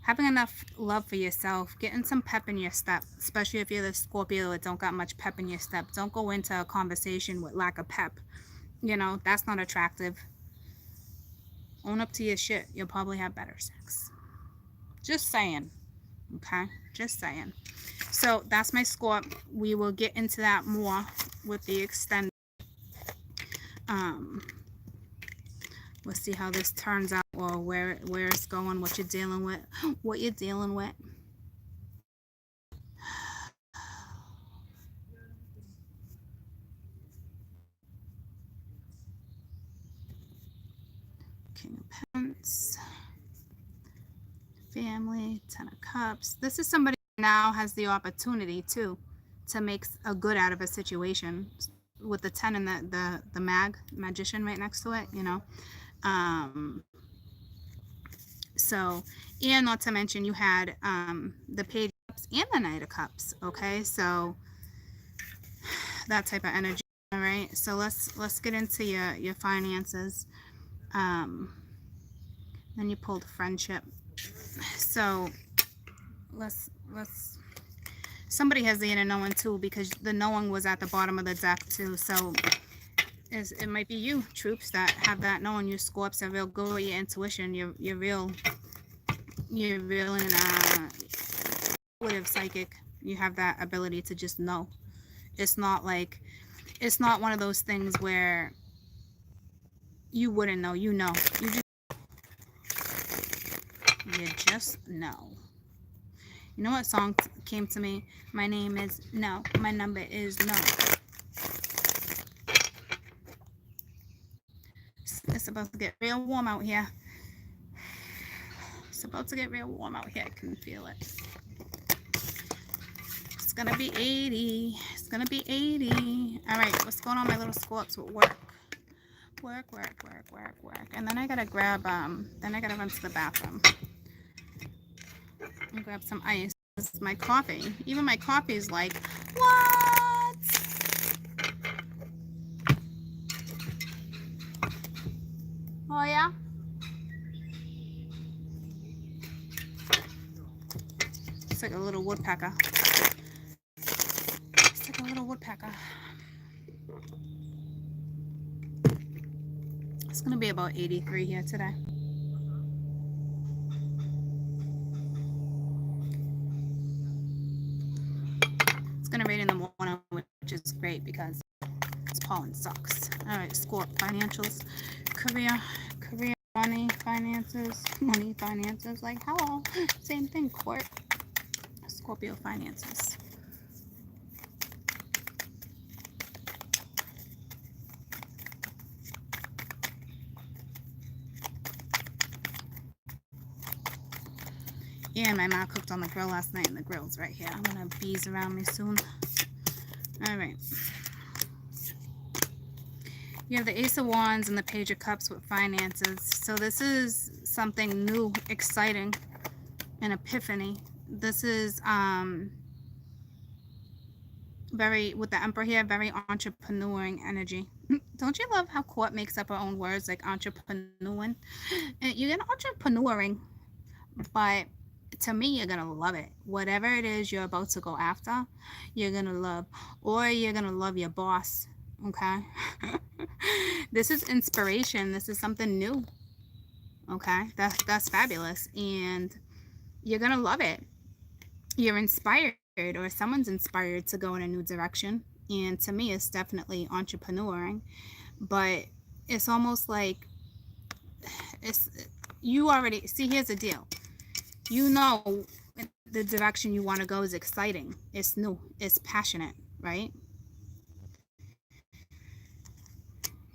having enough love for yourself, getting some pep in your step, especially if you're the Scorpio that don't got much pep in your step. Don't go into a conversation with lack of pep. You know, that's not attractive. Own up to your shit. You'll probably have better sex. Just saying. Okay? Just saying. So that's my Scorp. We will get into that more with the extended. We'll see how this turns out, or where it's going, what you're dealing with, King of Pence, family, Ten of Cups. This is somebody who now has the opportunity too to make a good out of a situation, with the 10 and the magician right next to it, you know. So, and not to mention you had the Page of Cups and the Knight of Cups. Okay, so that type of energy. All right, so let's get into your finances. Then you pulled friendship. So let's somebody has the inner knowing too, because the knowing was at the bottom of the deck too. So it might be you, troops, that have that knowing. You Scorps are real good with your intuition. You're real You're really psychic. You have that ability to just know. It's not one of those things where you wouldn't know. You know. You just know. You know what song came to me? My name is no. My number is no. It's about to get real warm out here. It's about to get real warm out here. I can feel it. It's gonna be 80. It's gonna be 80. All right, what's going on, my little squats with work? Work. And then I gotta grab, then I gotta run to the bathroom and grab some ice. This is my coffee. Even my coffee is like, what? Oh, yeah? It's like a little woodpecker. It's like a little woodpecker. It's gonna be about 83 here today. It's gonna rain in the morning, which is great because this pollen sucks. All right, Scorp financials, career, money, finances, like hello, same thing, court. Scorpio finances. Yeah, my mom cooked on the grill last night, and the grill's right here. I'm gonna have bees around me soon. All right. You have the Ace of Wands and the Page of Cups with finances. So this is something new, exciting, an epiphany. This is very, with the Emperor here, very entrepreneuring energy. Don't you love how court makes up her own words, like entrepreneuring? You get entrepreneuring, but to me, you're gonna love it. Whatever it is you're about to go after, you're gonna love, or you're gonna love your boss. Okay. This is inspiration. This is something new. Okay, that's fabulous, and you're gonna love it. You're inspired, or someone's inspired to go in a new direction, and to me, it's definitely entrepreneuring. But it's almost like you already see. Here's the deal. You know the direction you want to go is exciting. It's new. It's passionate, right?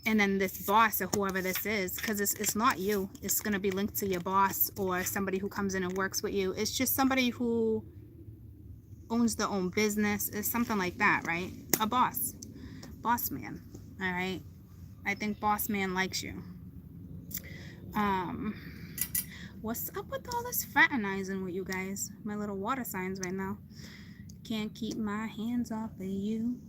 And then this boss, or whoever this is, because it's not you. It's going to be linked to your boss or somebody who comes in and works with you. It's just somebody who owns their own business. It's something like that, right? A boss. Boss man. All right? I think boss man likes you. What's up with all this fraternizing with you guys? My little water signs right now. Can't keep my hands off of you.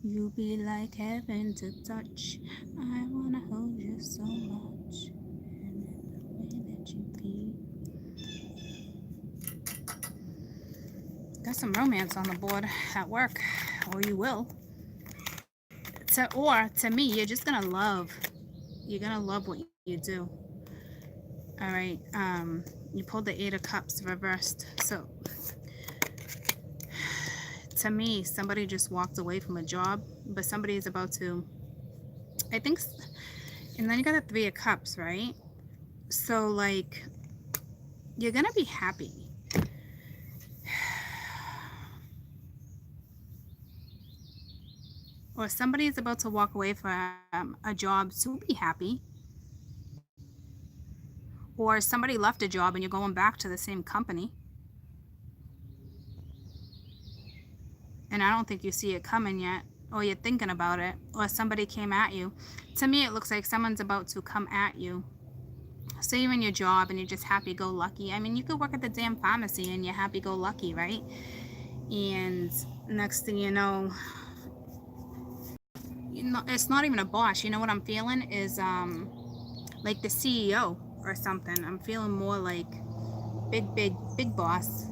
You be like heaven to touch. I wanna hold you so much. And the way that you be. Got some romance on the board at work, or you will. To me, you're just gonna love. You're gonna love what you do. All right. You pulled the Eight of Cups reversed. So to me, somebody just walked away from a job, but somebody is about to, I think, and then you got the Three of Cups, right? So like, you're gonna be happy. Or somebody is about to walk away from a job to be happy. Or somebody left a job and you're going back to the same company. And I don't think you see it coming yet, or you're thinking about it, or somebody came at you. To me, it looks like someone's about to come at you. So you're in your job and you're just happy-go-lucky. I mean, you could work at the damn pharmacy and you're happy-go-lucky, right? And next thing you know, it's not even a boss. You know what I'm feeling is like the CEO or something. I'm feeling more like big boss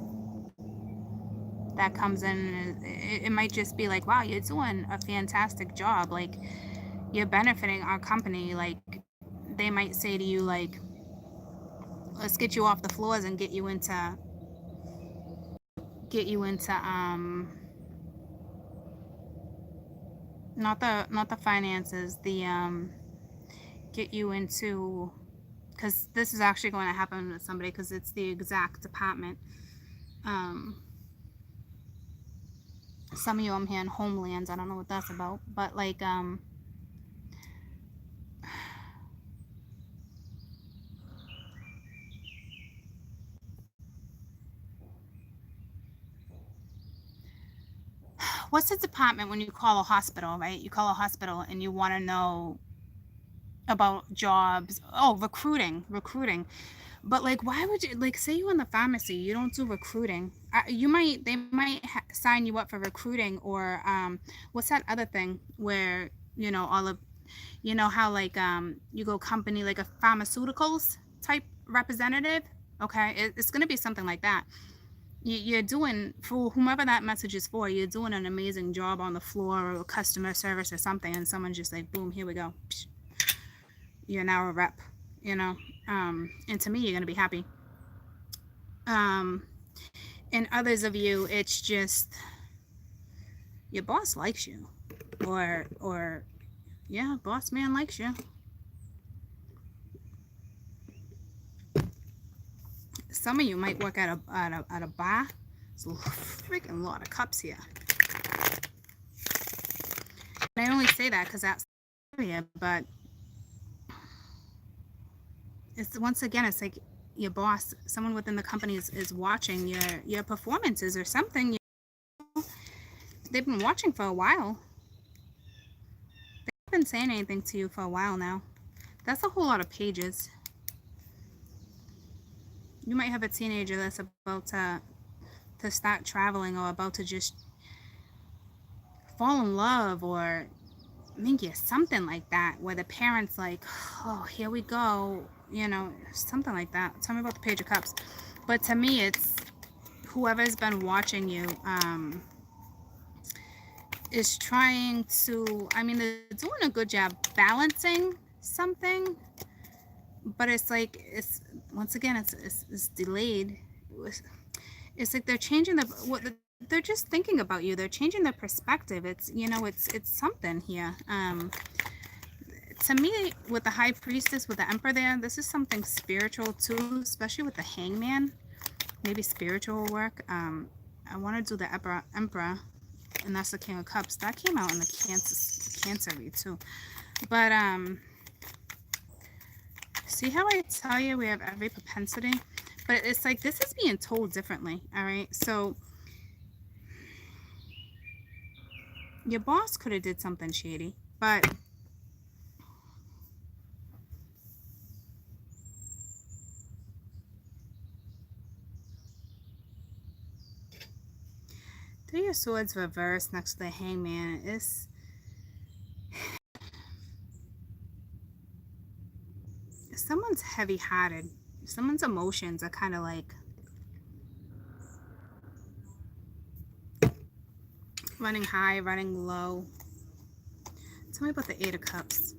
that comes in. It might just be like, wow, you're doing a fantastic job, like you're benefiting our company. Like they might say to you, like, let's get you off the floors and get you into not the finances, the get you into, because this is actually going to happen with somebody, because it's the exact department. Some of you, I'm hearing homelands. I don't know what that's about, but like what's the department when you call a hospital, right? You call a hospital and you want to know about jobs. Oh, recruiting. But like, why would you, like, say you in the pharmacy, you don't do recruiting. They might sign you up for recruiting, or what's that other thing where, you know, all of, you know how like you go company, like a pharmaceuticals type representative. Okay, it's gonna be something like that. You're doing, for whomever that message is for, you're doing an amazing job on the floor, or customer service or something, and someone's just like, boom, here we go. You're now a rep, you know. And to me, you're gonna be happy. And others of you, it's just your boss likes you, or yeah, boss man likes you. Some of you might work at a bar. There's a freaking lot of cups here. And I only say that because that's area, but it's, once again, it's like your boss, someone within the company is watching your performances or something. They've been watching for a while. They've been saying anything to you for a while now. That's a whole lot of pages. You might have a teenager that's about to start traveling, or about to just fall in love, or maybe something like that, where the parents like, oh, here we go, you know, something like that. Tell me about the Page of Cups. But to me, it's whoever's been watching you is trying to, I mean, they're doing a good job balancing something, but it's like, it's, once again, it's delayed. It's like they're changing what they're just thinking about you. They're changing their perspective. It's, you know, it's something here. To me, with the High Priestess, with the Emperor there, this is something spiritual too, especially with the Hangman. Maybe spiritual work. I want to do the Emperor, and that's the King of Cups. That came out in the Cancer read too. But see how I tell you we have every propensity? But it's like this is being told differently, all right? So your boss could have did something shady, but Three of Swords reversed next to the Hangman is, someone's heavy-hearted. Someone's emotions are kind of like running high, running low. Tell me about the Eight of Cups.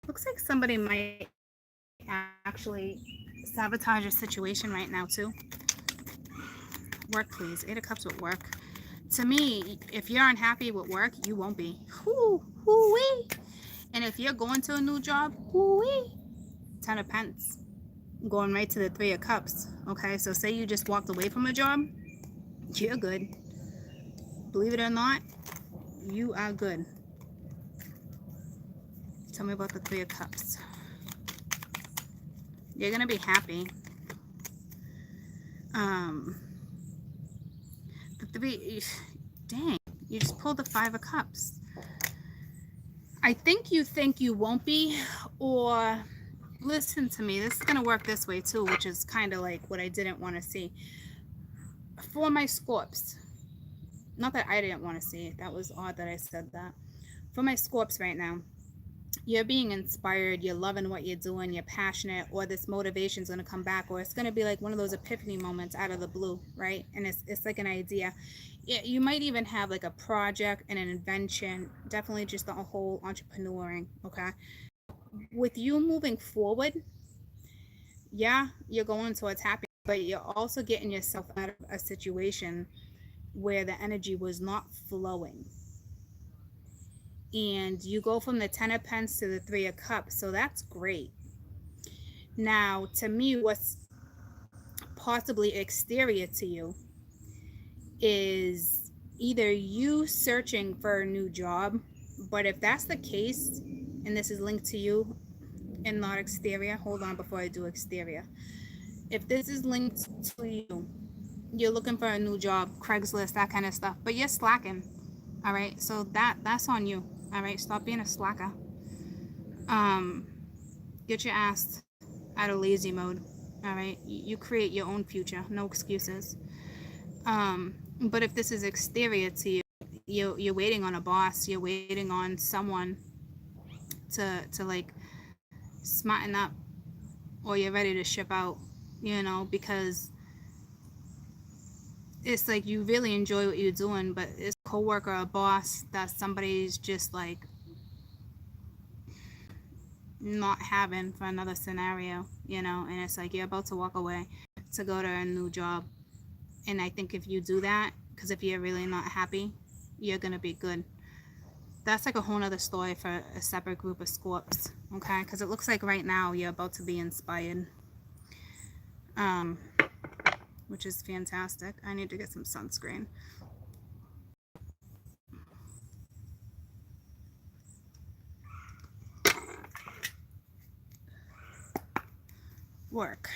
Looks like somebody might actually sabotage a situation right now too. Work, please. Eight of Cups with work. To me, if you're unhappy with work, you won't be. Whoo-wee. And if you're going to a new job, whoo-wee. 10 of Pence. Going right to the Three of Cups. Okay, so say you just walked away from a job, you're good. Believe it or not, you are good. Tell me about the Three of Cups. You're gonna be happy. The three, dang, you just pulled the Five of Cups. I think you won't be, or listen to me, this is gonna work this way too, which is kind of like what I didn't want to see. For my Scorps, not that I didn't want to see it, that was odd that I said that. For my Scorps right now, you're being inspired, you're loving what you're doing, you're passionate, or this motivation is going to come back, or it's going to be like one of those epiphany moments out of the blue, right? And it's like an idea. You might even have like a project and an invention, definitely just the whole entrepreneuring, okay? with you moving forward, yeah, you're going towards happiness, but you're also getting yourself out of a situation where the energy was not flowing. And you go from the 10 of Pence to the 3 of Cups, so that's great. Now, to me, what's possibly exterior to you is either you searching for a new job, but if that's the case, and this is linked to you and not exterior, hold on before I do exterior. If this is linked to you, you're looking for a new job, Craigslist, that kind of stuff, but you're slacking. All right, so that's on you. All right, stop being a slacker. Um, get your ass out of lazy mode. All right, you create your own future. No excuses. But if this is exterior to you, you're waiting on a boss. You're waiting on someone to like smarten up, or you're ready to ship out. You know, because it's like you really enjoy what you're doing, but it's a coworker, a boss that somebody's just like not having for another scenario, you know, and it's like you're about to walk away to go to a new job. And I think if you do that, because if you're really not happy, you're gonna be good. That's like a whole nother story for a separate group of Scorps, okay? Because it looks like right now you're about to be inspired, um, which is fantastic. I need to get some sunscreen. Work.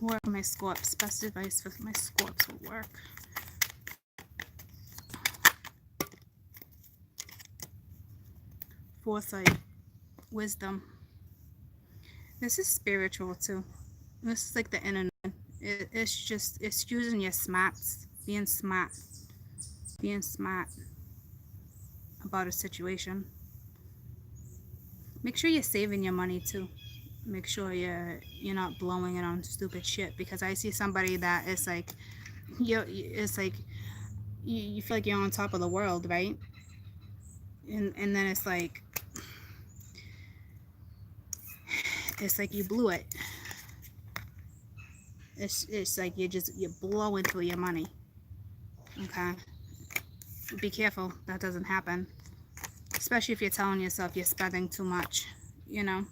Work with my Scorps. Best advice for my Scorps will work. Foresight. Wisdom. This is spiritual too. This is like the internet. It's just, it's using your smarts. Being smart. Being smart about a situation. Make sure you're saving your money too. Make sure you're not blowing it on stupid shit, because I see somebody that is like, it's like you feel like you're on top of the world, right? And then it's like you blew it. It's like you're blowing through your money. Okay, be careful that doesn't happen, especially if you're telling yourself you're spending too much, you know.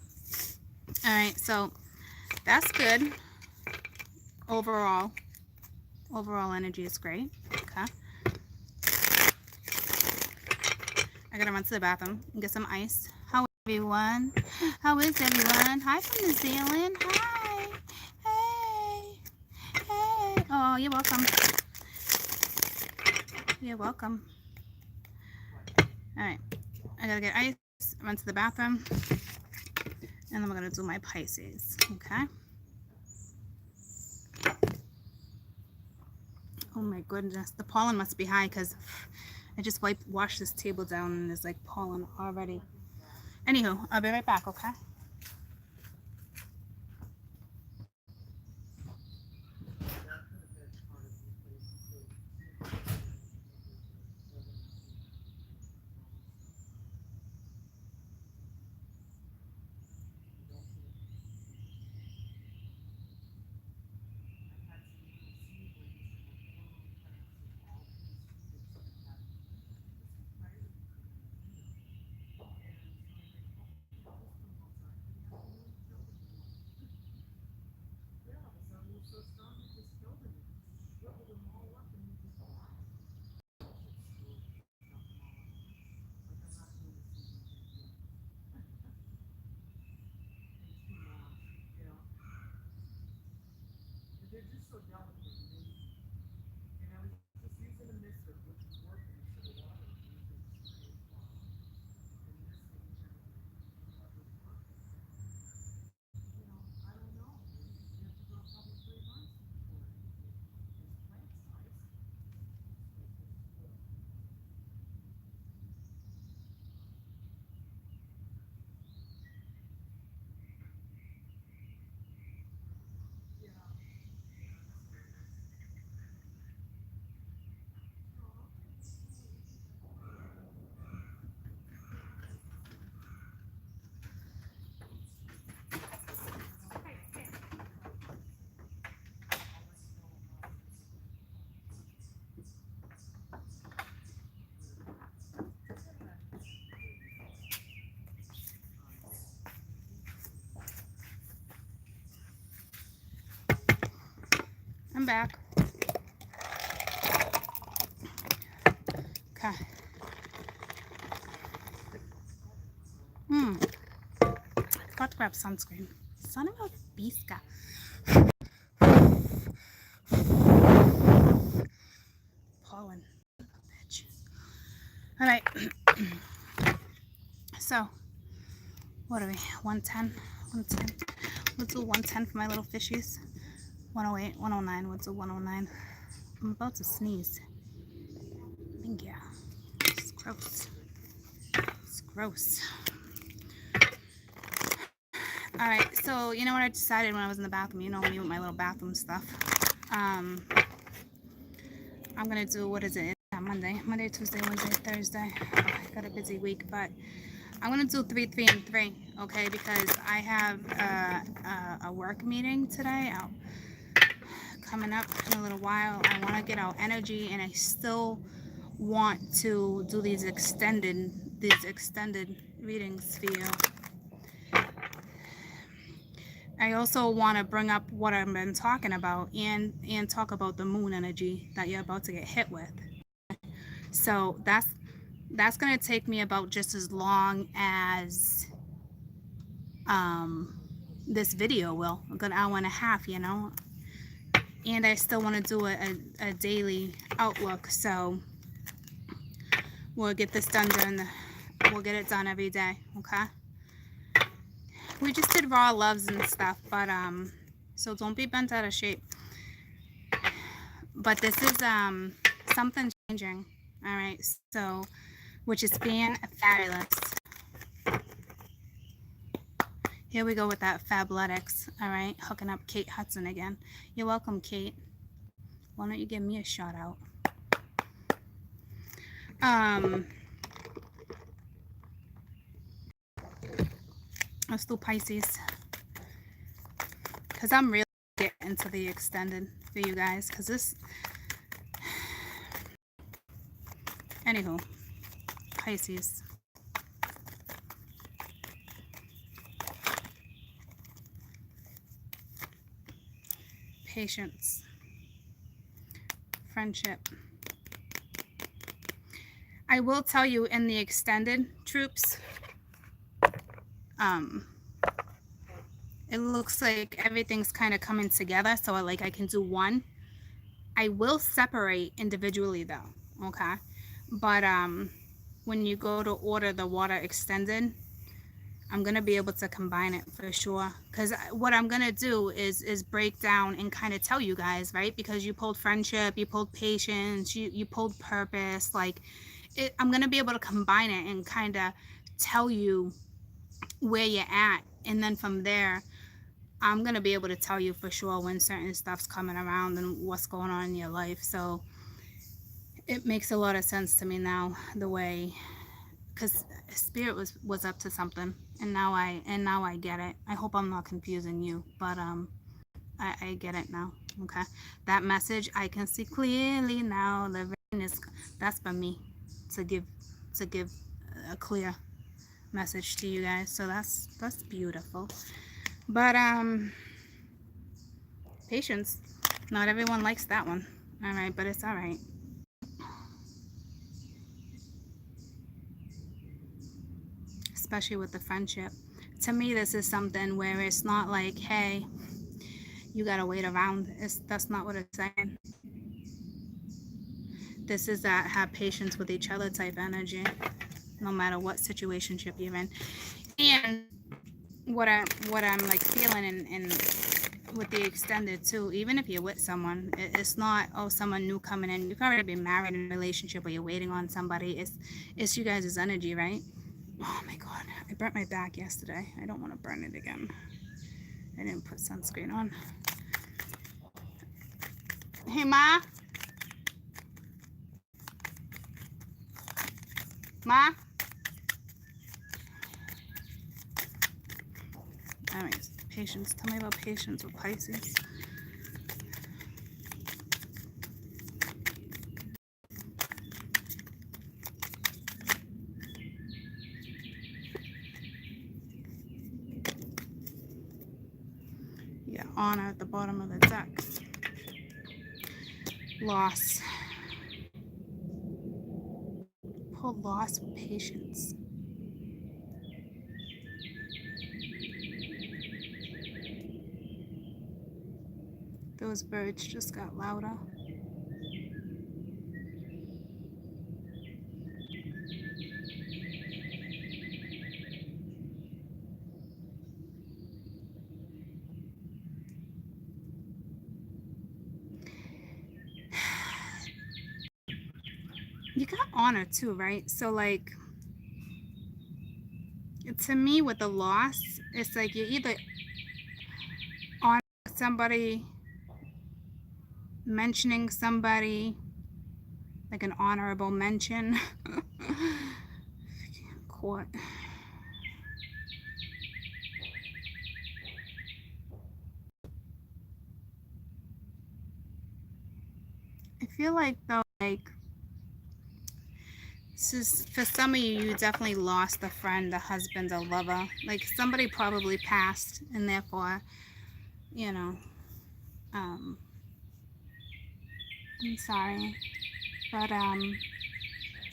All right, so that's good. Overall energy is great. Okay, I gotta run to the bathroom and get some ice. How is everyone? How is everyone? Hi from New Zealand. Hi. Hey. Hey. Oh, you're welcome. You're welcome. All right, I gotta get ice, run to the bathroom, and then we're gonna do my Pisces. Okay. Oh my goodness, the pollen must be high because I just washed this table down and there's like pollen already. Anywho, I'll be right back, okay? back. Okay. Forgot to grab sunscreen. Son of a bisca. Pollen. Bitch. All right. So, what are we? 110? 110. Let's do 110 for my little fishies. 108, 109. Let's do 109. I'm about to sneeze. Thank you. It's gross. It's gross. Alright, so you know what I decided when I was in the bathroom? You know me with my little bathroom stuff. I'm gonna do, what is it? Monday, Tuesday, Wednesday, Thursday. Oh, I got a busy week, but I'm gonna do 3, 3, and 3, okay? Because I have a work meeting today out coming up in a little while. I want to get out energy, and I still want to do these extended readings for you. I also want to bring up what I've been talking about and talk about the moon energy that you're about to get hit with. So that's going to take me about just as long as this video will. A good hour and a half, you know. And I still want to do a daily outlook. So we'll get this done we'll get it done every day, okay? We just did raw loves and stuff, but so don't be bent out of shape. But this is something changing, all right? So, which is being fabulous. Here we go with that Fabletics, all right? Hooking up Kate Hudson again. You're welcome, Kate. Why don't you give me a shout out? Let's do Pisces, because I'm really getting into the extended for you guys, because this, anywho, Pisces. Patience, friendship. I will tell you, in the extended troops, it looks like everything's kind of coming together, so I can do one. I will separate individually though, okay? But when you go to order the water extended, I'm gonna be able to combine it for sure, because what I'm gonna do is break down and kind of tell you guys, right? Because you pulled friendship, you pulled patience, you pulled purpose, I'm gonna be able to combine it and kind of tell you where you're at, and then from there I'm gonna be able to tell you for sure when certain stuff's coming around and what's going on in your life. So it makes a lot of sense to me now, the way, because spirit was up to something, and now I get it. I hope I'm not confusing you, but I get it now. Okay, that message I can see clearly now. The rain that's for me to give a clear message to you guys. So that's beautiful. But patience. Not everyone likes that one. All right, but it's all right. Especially with the friendship. To me, this is something where it's not like, hey, you gotta wait around. That's not what it's saying. This is that have patience with each other type energy, no matter what situationship you're in. And what I'm like feeling in with the extended too, even if you're with someone, it's not, oh, someone new coming in. You've already been married in a relationship, or you're waiting on somebody. It's you guys' energy, right? Oh my god, I burnt my back yesterday. I don't want to burn it again. I didn't put sunscreen on. Hey, Ma? Ma? All right, patience. Tell me about patience with Pisces. Yeah, honor at the bottom of the deck. Loss. Pull loss with patience. Those birds just got louder. You got honor too, right? So like, to me with the loss, it's like you either honor somebody, mentioning somebody, like an honorable mention. Court. I feel like though, like, this is, for some of you, you definitely lost a friend, a husband, a lover. Like somebody probably passed, and therefore, you know, I'm sorry, but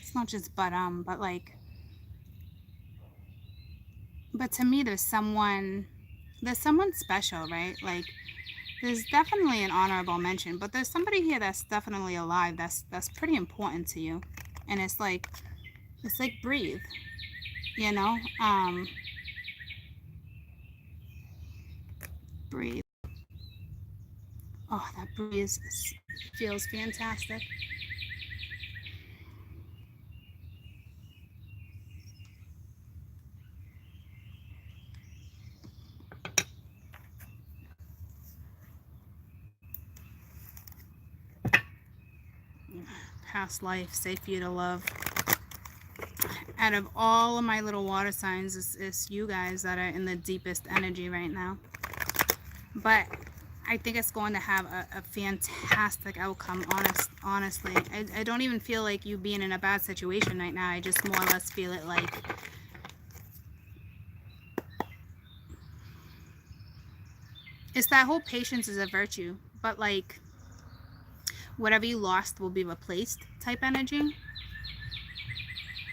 it's not just but like, but to me, there's someone special, right? Like, there's definitely an honorable mention, but there's somebody here that's definitely alive. That's pretty important to you, and it's like breathe, you know, breathe. Oh, that breeze feels fantastic. Past life, safe for you to love. Out of all of my little water signs, it's you guys that are in the deepest energy right now. But I think it's going to have a fantastic outcome, honestly. I don't even feel like you being in a bad situation right now. I just more or less feel it like it's that whole patience is a virtue, but like whatever you lost will be replaced type energy.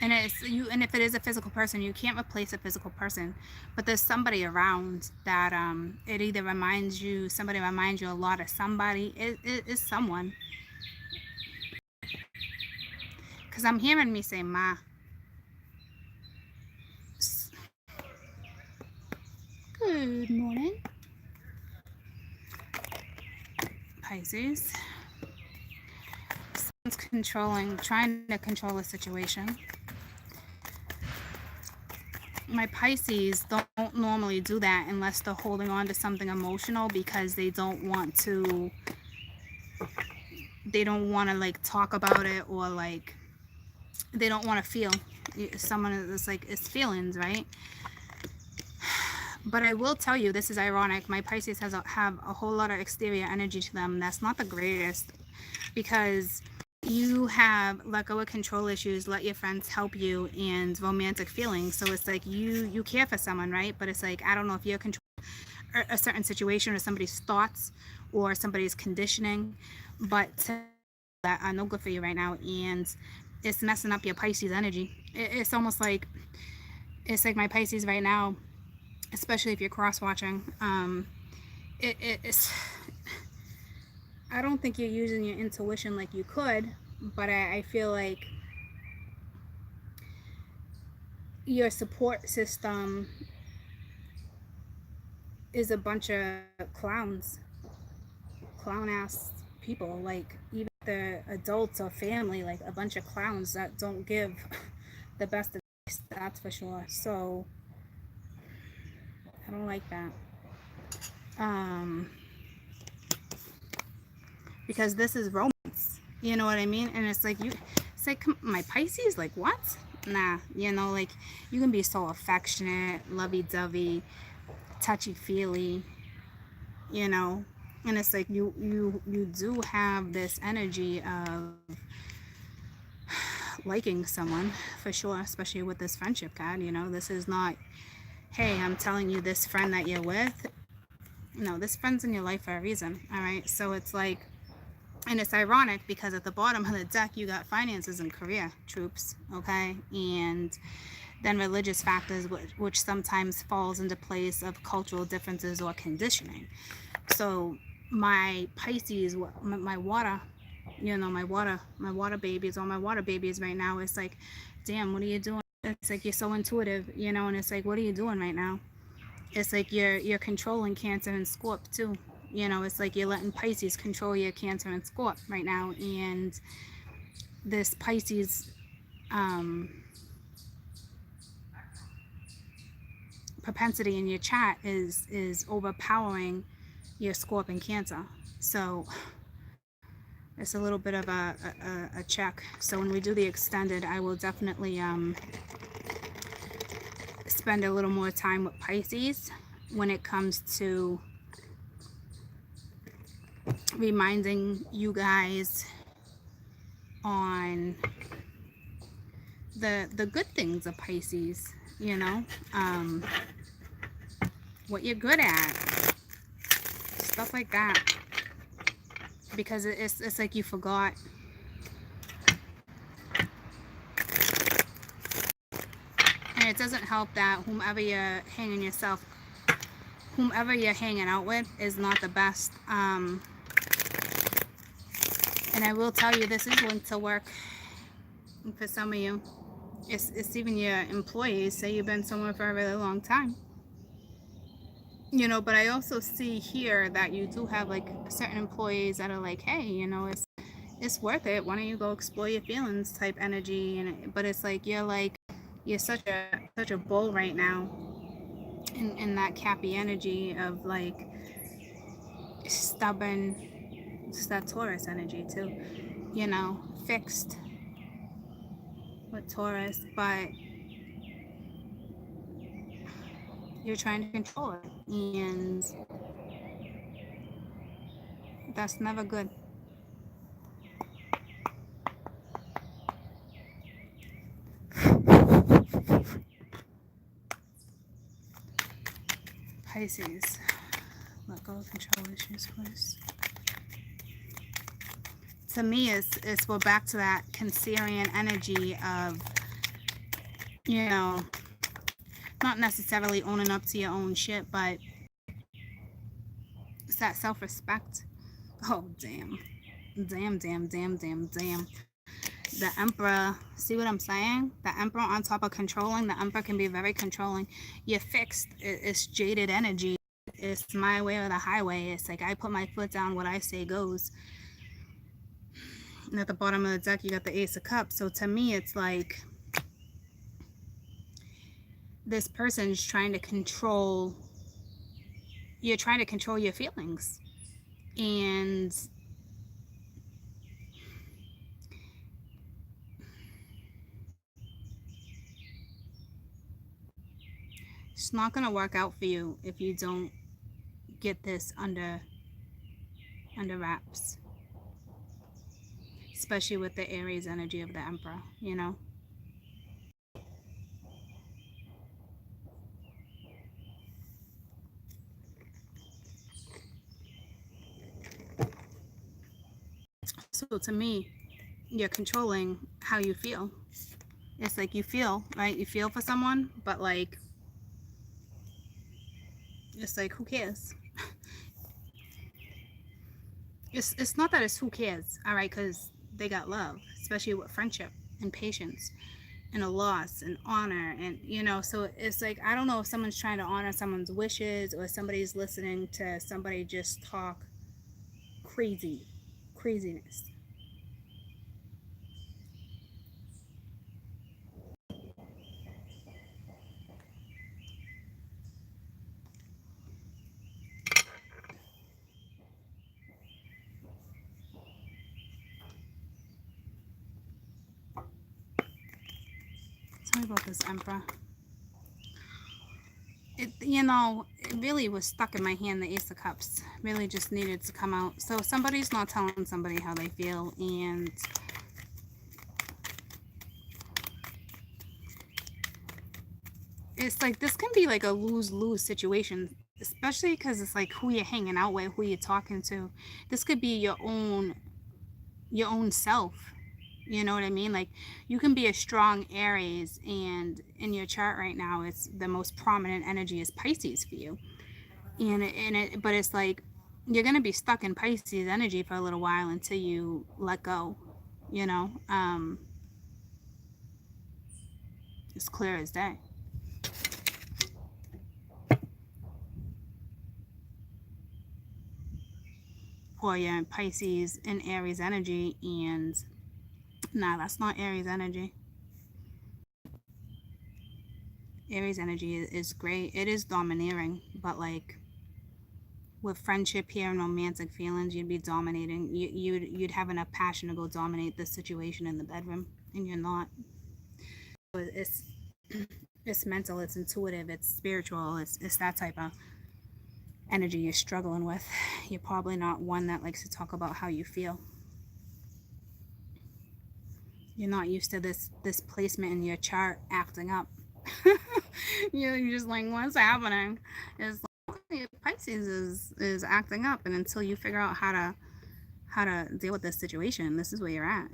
And it's you, and if it is a physical person, you can't replace a physical person, but there's somebody around that it either reminds you, somebody reminds you a lot of somebody. It is someone, because I'm hearing me say ma. Good morning, Pisces. Someone's trying to control a situation. My Pisces don't normally do that unless they're holding on to something emotional, because they don't want to like talk about it, or like they don't want to feel. Someone is like, it's feelings, right? But I will tell you, this is ironic. My Pisces have a whole lot of exterior energy to them. That's not the greatest, because you have let go of control issues, let your friends help you, and romantic feelings. So it's like you care for someone, right? But it's like, I don't know if you're controlling a certain situation or somebody's thoughts or somebody's conditioning, but that are no good for you right now, and it's messing up your Pisces energy. It's almost like, it's like my Pisces right now, especially if you're cross watching, it's, I don't think you're using your intuition like you could, but I feel like your support system is a bunch of clowns, clown ass people, like even the adults or family, like a bunch of clowns that don't give the best advice, that's for sure. So I don't like that. Because this is romance, you know what I mean? And it's like, it's like, my Pisces, like, what? Nah, you know, like, you can be so affectionate, lovey-dovey, touchy-feely, you know, and it's like you do have this energy of liking someone for sure, especially with this friendship card. You know, this is not, hey, I'm telling you, this friend that you're with, no, this friend's in your life for a reason. All right, so it's like And it's ironic because at the bottom of the deck, you got finances and career, troops, okay? And then religious factors, which sometimes falls into place of cultural differences or conditioning. So my Pisces, my water, my water babies, all my water babies right now, it's like, damn, what are you doing? It's like, you're so intuitive, and it's like, what are you doing right now? It's like you're controlling Cancer and Scorp too. It's like you're letting Pisces control your Cancer and Scorp right now. And this Pisces propensity in your chat is overpowering your Scorp and Cancer. So it's a little bit of a check. So when we do the extended, I will definitely spend a little more time with Pisces when it comes to reminding you guys on the good things of Pisces, what you're good at, stuff like that, because it's like you forgot. And it doesn't help that whomever you're hanging out with is not the best. And I will tell you, this is linked to work for some of you. It's even your employees. Say you've been somewhere for a really long time. But I also see here that you do have like certain employees that are like, hey, it's worth it. Why don't you go explore your feelings type energy? But it's like you're such a bull right now in that Cappy energy of like stubborn. It's that Taurus energy too, fixed with Taurus, but you're trying to control it, and that's never good. Pisces, let go of control issues, please. To me, it's we're back to that Cancerian energy of, not necessarily owning up to your own shit, but it's that self-respect. Oh, damn. Damn. The Emperor, see what I'm saying? The Emperor on top of controlling, the Emperor can be very controlling. You're fixed. It's jaded energy. It's my way or the highway. It's like I put my foot down, what I say goes. And at the bottom of the deck, you got the Ace of Cups. So to me, it's like this person's trying to control, you're trying to control your feelings. And it's not going to work out for you if you don't get this under wraps. Especially with the Aries energy of the Emperor, So to me, you're controlling how you feel. It's like you feel, right? You feel for someone, but like, it's like, who cares? It's not that it's who cares, all right? Because they got love, especially with friendship and patience and a loss and honor. And, so it's like, I don't know if someone's trying to honor someone's wishes or somebody's listening to somebody just talk craziness. Tell me about this Emperor. It really was stuck in my hand. The Ace of Cups really just needed to come out. So somebody's not telling somebody how they feel, and it's like this can be like a lose-lose situation, especially because it's like who you're hanging out with, who you're talking to. This could be your own your own self. You know what I mean? Like, you can be a strong Aries, and in your chart right now, it's the most prominent energy is Pisces for you. But it's like you're gonna be stuck in Pisces energy for a little while until you let go. You know, it's clear as day. Or you're in Pisces and Aries energy, and nah, that's not Aries energy. Aries energy is great. It is domineering, but like with friendship here and romantic feelings, you'd be dominating. You'd have enough passion to go dominate the situation in the bedroom, and you're not. It's it's mental, it's intuitive, it's spiritual, it's that type of energy you're struggling with. You're probably not one that likes to talk about how you feel. You're not used to this placement in your chart acting up. You're just like, what's happening? It's like Pisces is acting up, and until you figure out how to deal with this situation, this is where you're at.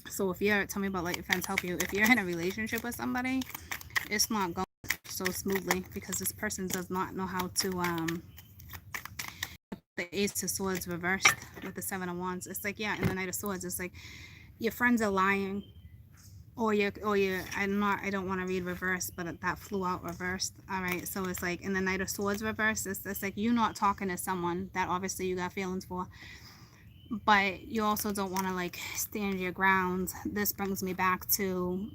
So if you're, tell me about let your friends help you. If you're in a relationship with somebody, it's not going so smoothly because this person does not know how to the Ace of Swords reversed with the Seven of Wands. It's like, yeah, in the Knight of Swords, it's like your friends are lying, or you I don't want to read reverse, but that flew out reversed. All right, so it's like in the Knight of Swords reverse, it's like you not talking to someone that obviously you got feelings for, but you also don't want to like stand your ground. This brings me back to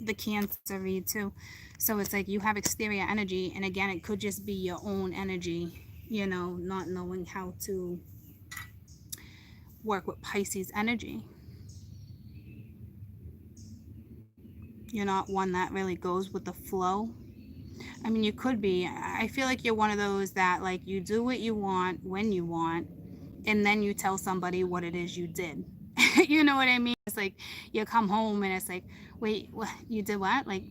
the Cancer read too. So it's like you have exterior energy, and again, it could just be your own energy, you know, not knowing how to work with Pisces energy. You're not one that really goes with the flow. I mean, you could be. I feel like you're one of those that like you do what you want when you want, and then you tell somebody what it is you did. You know what I mean? It's like you come home and it's like, wait, what? You did what? Like,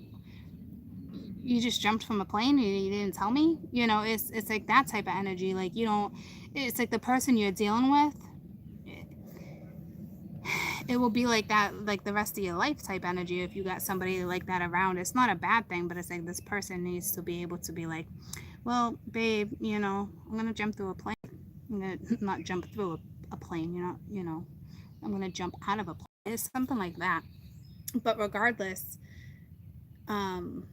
you just jumped from a plane and you didn't tell me? You know, it's like that type of energy. Like, you don't, it's like the person you're dealing with, it will be like that like the rest of your life type energy if you got somebody like that around. It's not a bad thing, but it's like this person needs to be able to be like, well, babe, you know, I'm gonna jump through a plane. I'm gonna not jump through a plane, you know, I'm gonna jump out of a plane. It's something like that. But regardless, um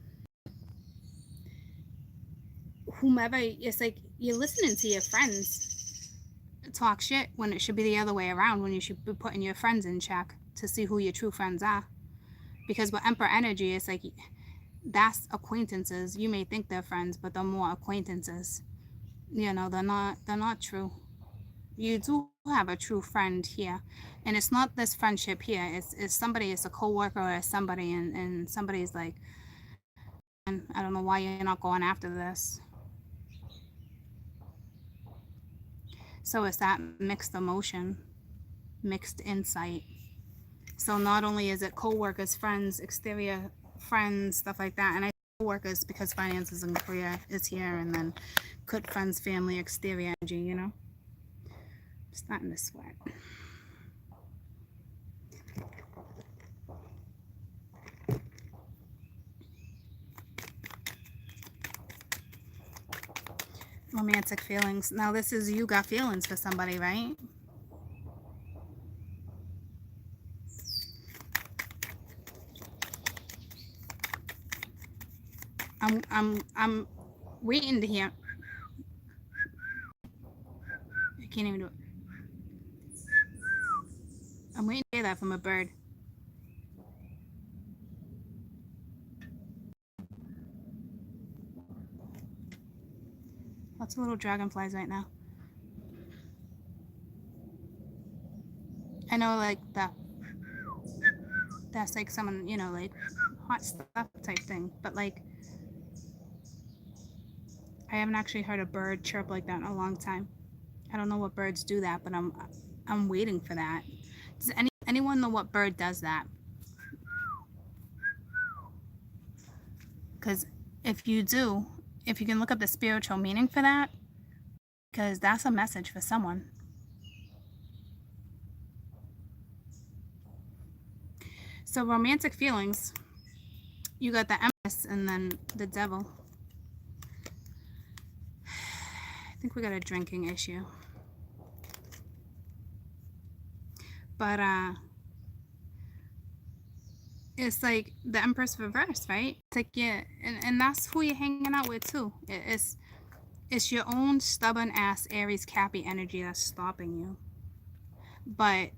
whomever, it's like you're listening to your friends talk shit when it should be the other way around, when you should be putting your friends in check to see who your true friends are. Because with Emperor energy, it's like that's acquaintances. You may think they're friends, but they're more acquaintances. You know, they're not true. You do have a true friend here, and it's not this friendship here. It's somebody, it's a coworker or somebody, and somebody's like, I don't know why you're not going after this. So it's that mixed emotion, mixed insight. So not only is it co-workers, friends, exterior friends, stuff like that, and I co-workers because finances and career is here, and then could friends, family, exterior energy, you know. Starting to sweat. Romantic feelings. Now this is you got feelings for somebody, right? I'm waiting to hear. I can't even do it. I'm waiting to hear that from a bird. Lots of little dragonflies right now. I know, like that's like someone, you know, like hot stuff type thing, but like I haven't actually heard a bird chirp like that in a long time. I don't know what birds do that, but I'm waiting for that. Does anyone know what bird does that? Because if you do, if you can look up the spiritual meaning for that, because that's a message for someone. So romantic feelings, you got the Empress and then the Devil. I think we got a drinking issue. But it's like the Empress reverse, right? It's like, yeah, and that's who you're hanging out with too. It's your own stubborn ass Aries Cappy energy that's stopping you. But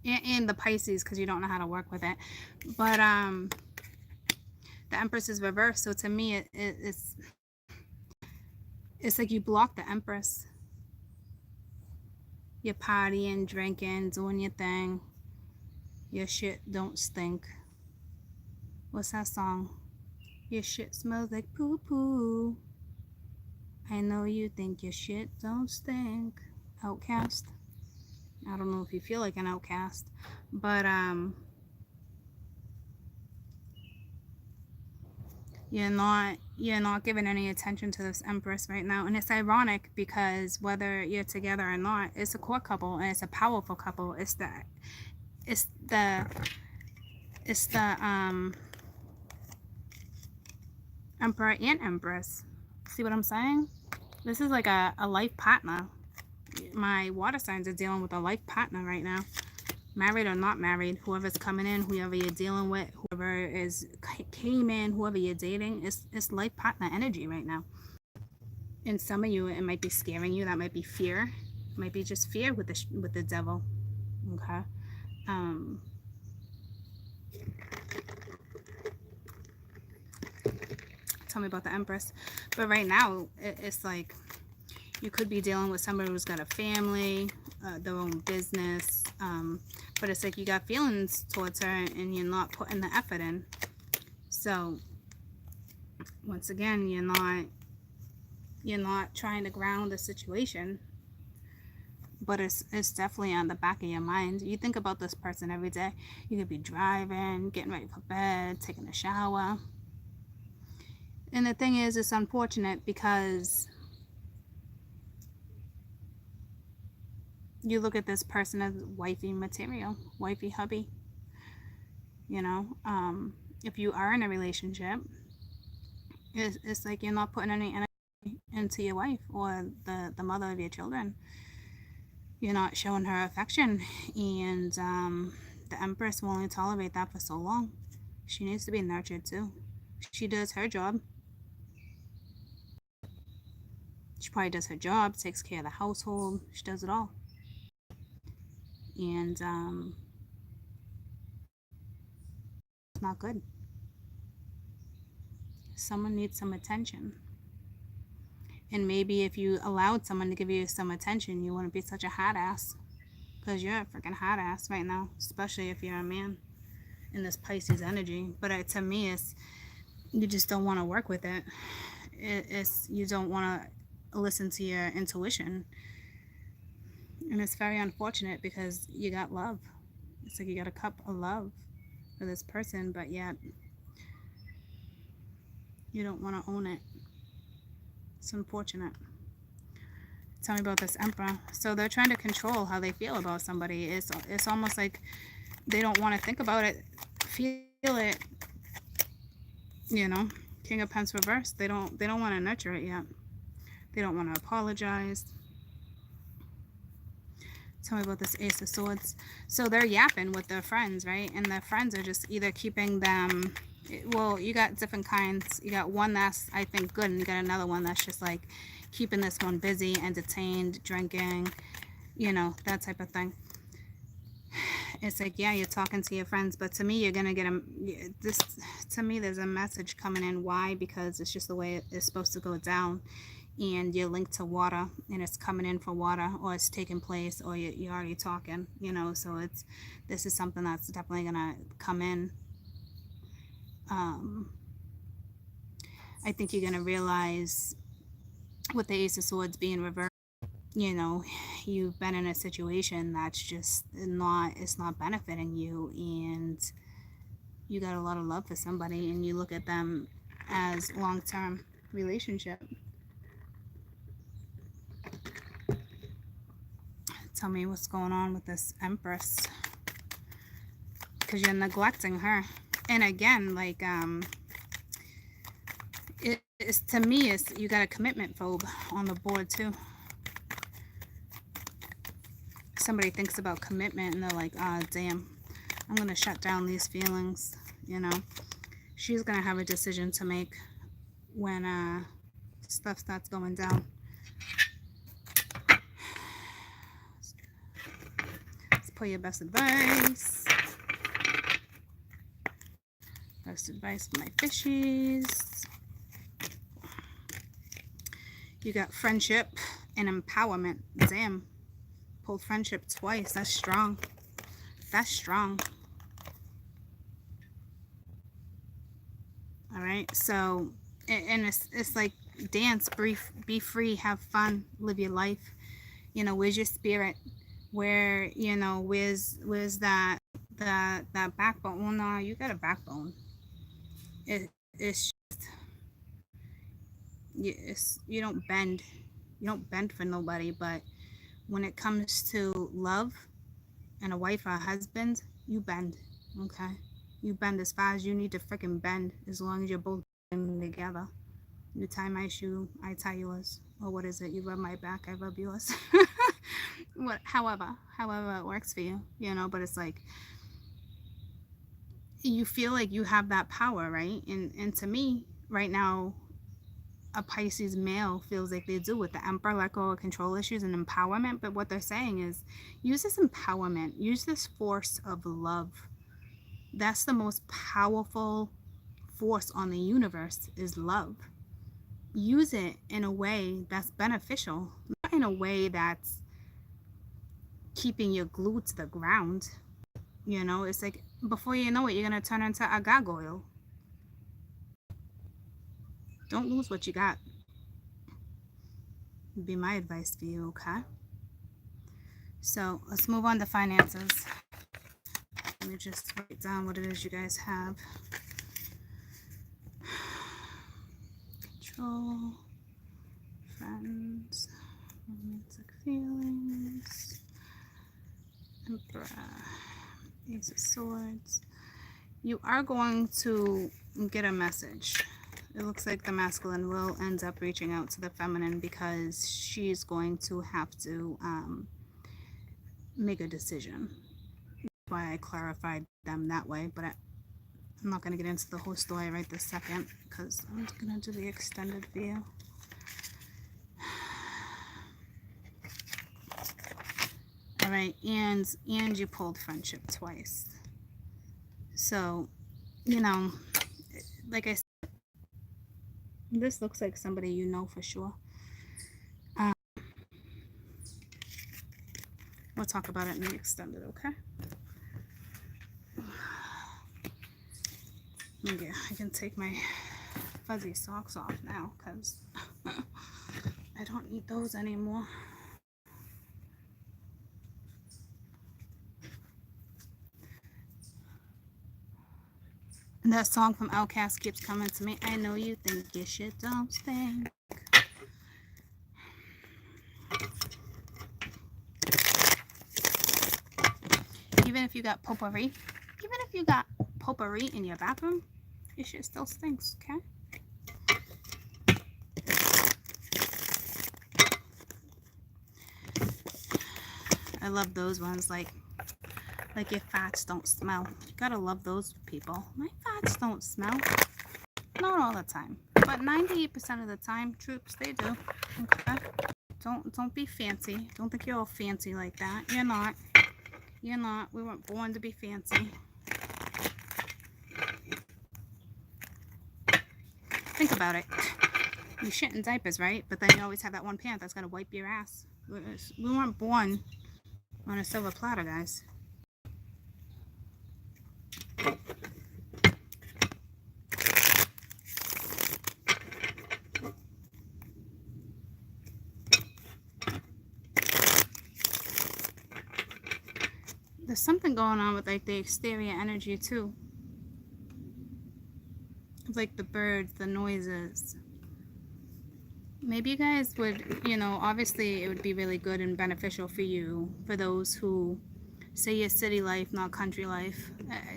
and the Pisces, because you don't know how to work with it. But the Empress is reversed, so to me it's like you block the Empress. You're partying, drinking, doing your thing. Your shit don't stink. What's that song? Your shit smells like poo poo. I know you think your shit don't stink. Outcast. I don't know if you feel like an outcast, but you're not giving any attention to this Empress right now. And it's ironic because whether you're together or not, it's a core couple and it's a powerful couple. It's the Emperor and Empress. See what I'm saying? This is like a life partner. My water signs are dealing with a life partner right now. Married or not married, whoever's coming in, whoever you're dealing with, whoever came in, whoever you're dating, it's life partner energy right now. In some of you, it might be scaring you. That might be fear. It might be just fear with the Devil. Okay. Tell me about the Empress. But right now, it's like you could be dealing with somebody who's got a family, their own business, but it's like you got feelings towards her and you're not putting the effort in. So once again, you're not trying to ground the situation, but it's definitely on the back of your mind. You think about this person every day. You could be driving, getting ready for bed, taking a shower. And the thing is, it's unfortunate because you look at this person as wifey material, wifey hubby. You know, if you are in a relationship, it's like you're not putting any energy into your wife or the mother of your children. You're not showing her affection, and the Empress will only tolerate that for so long. She needs to be nurtured too. She does her job. She probably does her job, takes care of the household. She does it all. And it's not good. Someone needs some attention. And maybe if you allowed someone to give you some attention, you wouldn't be such a hot ass. Because you're a freaking hot ass right now, especially if you're a man in this Pisces energy. But to me, it's you just don't want to work with it. It's you don't want to listen to your intuition. And it's very unfortunate because you got love. It's like you got a cup of love for this person, but yet you don't want to own it. It's unfortunate. Tell me about this Emperor. So they're trying to control how they feel about somebody. It's almost like they don't want to think about it, feel it. You know, King of Pentacles reversed. They don't want to nurture it yet. They don't want to apologize. Tell me about this Ace of Swords. So they're yapping with their friends, right? And their friends are just either keeping them. Well, you got different kinds. You got one that's, I think, good, and you got another one that's just like keeping this one busy, entertained, drinking, you know, that type of thing. It's like, yeah, you're talking to your friends, but to me, you're gonna get this. To me, there's a message coming in. Why? Because it's just the way it's supposed to go down, and you're linked to water, and it's coming in for water, or it's taking place, or you're already talking. You know, so this is something that's definitely gonna come in. I think you're gonna realize with the Ace of Swords being reversed, you know, you've been in a situation that's just it's not benefiting you, and you got a lot of love for somebody, and you look at them as long-term relationship. Tell me what's going on with this Empress. because you're neglecting her. And again, like, it's, to me, it's, you got a commitment phobe on the board too. Somebody thinks about commitment and they're like, ah, damn, I'm going to shut down these feelings, you know. She's going to have a decision to make when stuff starts going down. Let's pull your best advice. Best advice for my fishies. You got friendship and empowerment. Damn. Pulled friendship twice. That's strong. That's strong. All right. So, and it's like dance, be free, have fun, live your life. You know, where's your spirit? Where, you know, where's that backbone? Well, no, you got a backbone. It's you don't bend. You don't bend for nobody, but when it comes to love and a wife or a husband, you bend, okay? You bend as far as you need to freaking bend, as long as you're both together. You tie my shoe, I tie yours. Or what is it? You rub my back, I rub yours. However it works for you, you know, but it's like, you feel like you have that power, right? And to me, right now, a Pisces male feels like they do with the Emperor, let go of control issues and empowerment. But what they're saying is, use this empowerment, use this force of love. That's the most powerful force on the universe, is love. Use it in a way that's beneficial, not in a way that's keeping you glued to the ground. You know, it's like, before you know it, you're going to turn into a gargoyle. Don't lose what you got. Would be my advice for you, okay? So let's move on to finances. Let me just write down what it is you guys have. Control, friends, romantic feelings, Emperor, Ace of Swords. You are going to get a message. It looks like the masculine will end up reaching out to the feminine, because she's going to have to make a decision. That's why I clarified them that way, but I'm not going to get into the whole story right this second, because I'm going to do the extended view. All right, and you pulled friendship twice. So, you know, like I said, this looks like somebody you know for sure. We'll talk about it in the extended, okay? Okay, I can take my fuzzy socks off now, because I don't need those anymore. And that song from Outkast keeps coming to me. I know you think your shit don't stink. Even if you got potpourri, in your bathroom, your shit still stinks, okay? I love those ones, like your farts don't smell. You gotta love those people. My farts don't smell. Not all the time, but 98% of the time, troops, they do. Okay? Don't be fancy. Don't think you're all fancy like that. You're not. You're not. We weren't born to be fancy. Think about it. You shit in diapers, right? But then you always have that one parent that's gonna wipe your ass. We weren't born on a silver platter, guys. There's something going on with like the exterior energy too. Like the birds, the noises. Maybe you guys would, you know, obviously it would be really good and beneficial for you, for those who Say your city life, not country life.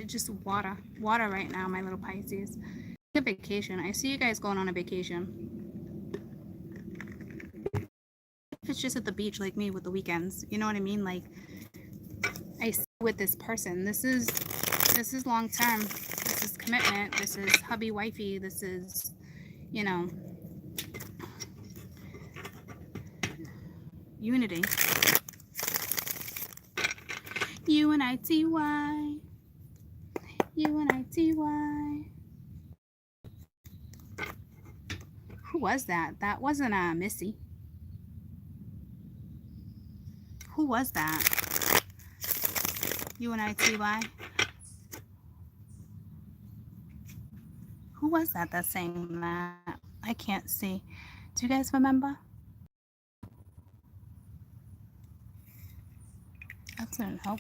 Just water. Water right now, my little Pisces. A vacation. I see you guys going on a vacation. If it's just at the beach like me with the weekends, you know what I mean? Like, I see with this person. This is long term. This is commitment. This is hubby wifey. This is, you know, unity. U-N-I-T-Y. U-N-I-T-Y. Who was that? That wasn't Missy. Who was that? U-N-I-T-Y. Who was that that's saying that? I can't see. Do you guys remember? That didn't help.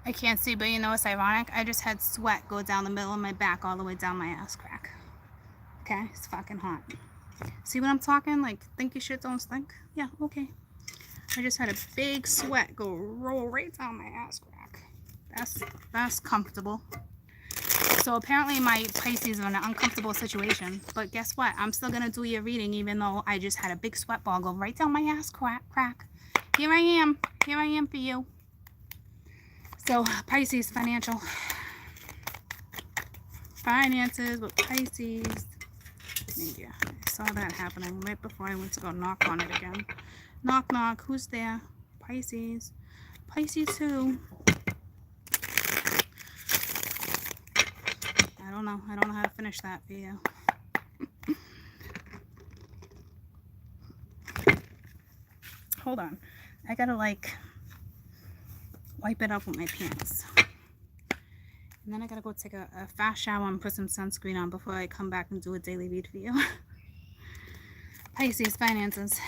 I can't see, but you know what's ironic? I just had sweat go down the middle of my back all the way down my ass crack. Okay? It's fucking hot. See what I'm talking? Like, think your shit don't stink? Yeah, okay. I just had a big sweat roll right down my ass crack. That's comfortable. So apparently my Pisces are in an uncomfortable situation. But guess what? I'm still going to do your reading even though I just had a big sweat ball go right down my ass crack. Here I am. Here I am for you. So Pisces, financial. Finances with Pisces. Yeah, I saw that happening right before I went to go knock on it again. Knock, knock. Who's there? Pisces. Pisces who? I don't know. I don't know how to finish that for you. Hold on. I gotta like wipe it up with my pants. And then I gotta go take a fast shower and put some sunscreen on before I come back and do a daily read for you. Pisces, finances.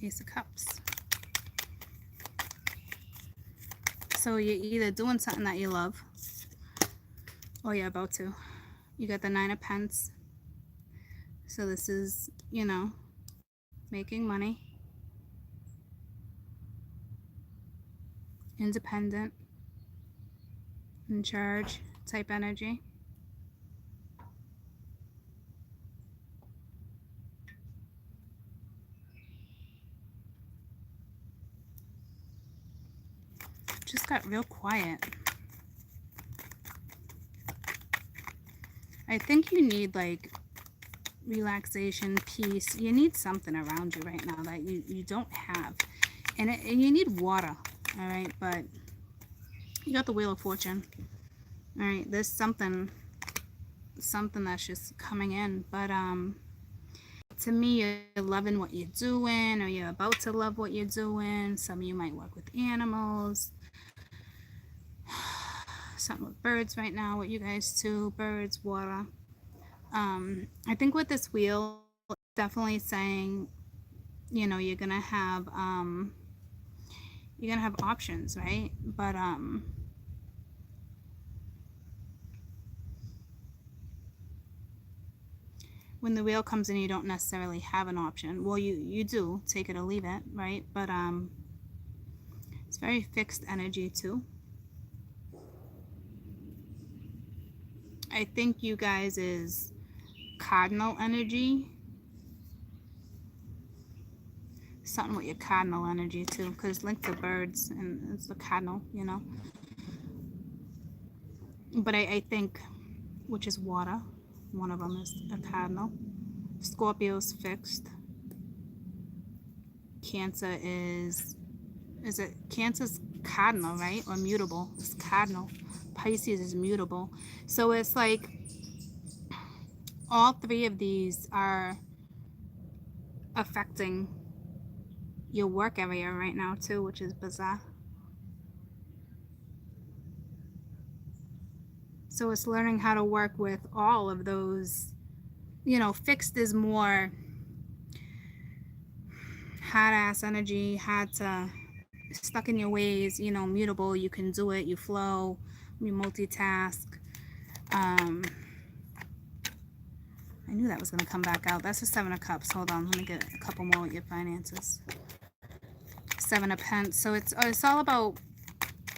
Ace of Cups. So you're either doing something that you love or you're about to. You got the Nine of Pence. So this is, you know, making money. Independent. In charge type energy. Just got real quiet. I think you need like relaxation, peace. You need something around you right now that you don't have. And you need water, all right? But you got the Wheel of Fortune. All right, there's something that's just coming in. But to me, you're loving what you're doing, or you're about to love what you're doing. Some of you might work with animals. Something with birds right now, what you guys do, birds, water. I think with this wheel, definitely saying, you know, you're gonna have options, right? But when the wheel comes in, you don't necessarily have an option. Well, you do, take it or leave it, right? But it's very fixed energy too. I think you guys is cardinal energy. Something with your cardinal energy too, because it's linked to birds and it's the cardinal, you know. But I think, which is water, one of them is a cardinal. Scorpio's fixed. Cancer is it Cancer's cardinal, right? Or mutable? It's cardinal. Pisces is mutable. So it's like all three of these are affecting your work area right now too, which is bizarre. So it's learning how to work with all of those. You know, fixed is more hard ass energy, hard to, stuck in your ways. You know, mutable, you can do it, you flow, you multitask. I knew that was going to come back out. That's the Seven of Cups. Hold on, let me get a couple more with your finances. Seven of Pence. So it's all about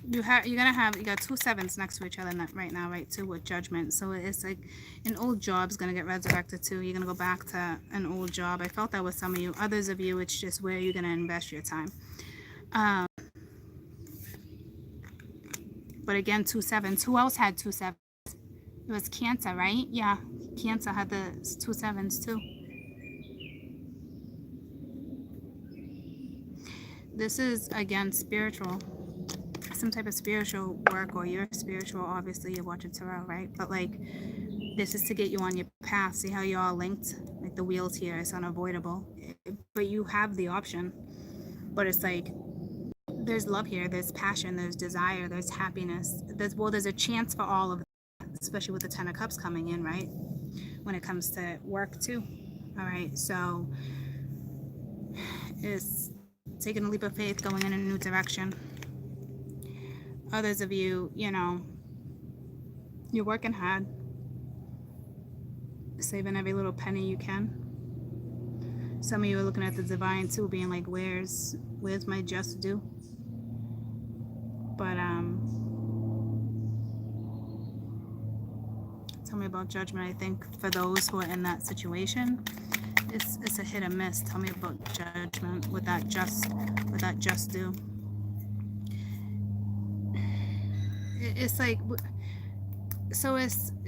you got two sevens next to each other right now, right? Two with Judgment. So it's like an old job's gonna get resurrected too. You're gonna go back to an old job. I felt that with some of you. Others of you, it's just where you're gonna invest your time. But again, two sevens. Who else had two sevens? It was Cancer, right? Yeah, Cancer had the two sevens too. This is again spiritual. Some type of spiritual work, or you're spiritual, obviously you're watching tarot, right? But like, this is to get you on your path. See how you're all linked? Like the wheels here is unavoidable, but you have the option. But it's like, there's love here, there's passion, there's desire, there's happiness, there's a chance for all of that, especially with the Ten of Cups coming in, right? When it comes to work too. All right, so it's taking a leap of faith, going in a new direction. Others of you, you're working hard, saving every little penny you can. Some of you are looking at the divine too, being like, where's my just due? But tell me about Judgment. I think for those who are in that situation, it's a hit or miss. Tell me about Judgment with that just due. It's like, so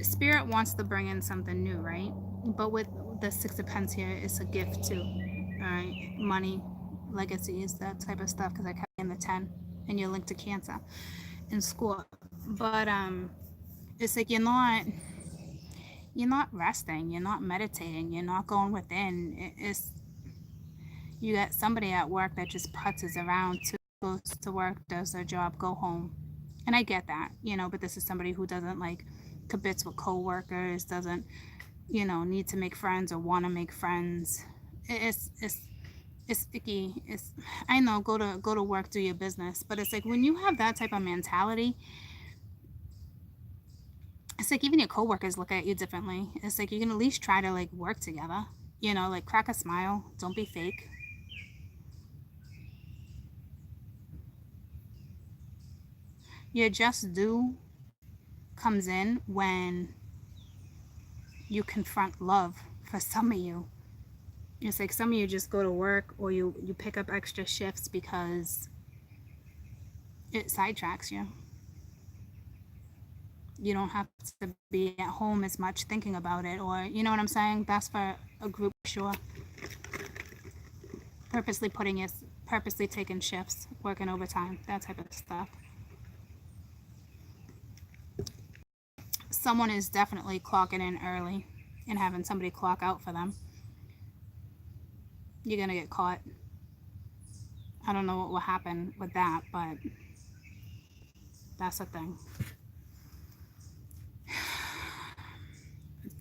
Spirit wants to bring in something new, right? But with the Six of Pence here, it's a gift too. All right, money, legacies, that type of stuff. Because I kept in the 10, and you're linked to Cancer and Scorp. But it's like you're not resting, you're not meditating, you're not going within. It's you got somebody at work that just putzes around, goes to work, does their job, go home. And I get that, but this is somebody who doesn't like kibitz with co-workers, doesn't, need to make friends or want to make friends. It's icky. I know, go to work, do your business, but it's like when you have that type of mentality, it's like even your coworkers look at you differently. It's like you can at least try to like work together, like crack a smile, don't be fake. Your just due comes in when you confront love. For some of you, it's like some of you just go to work, or you pick up extra shifts because it sidetracks you. You don't have to be at home as much thinking about it, or you know what I'm saying? That's for a group, sure. Purposely taking shifts, working overtime, that type of stuff. Someone is definitely clocking in early and having somebody clock out for them. You're gonna get caught. I don't know what will happen with that, but that's a thing.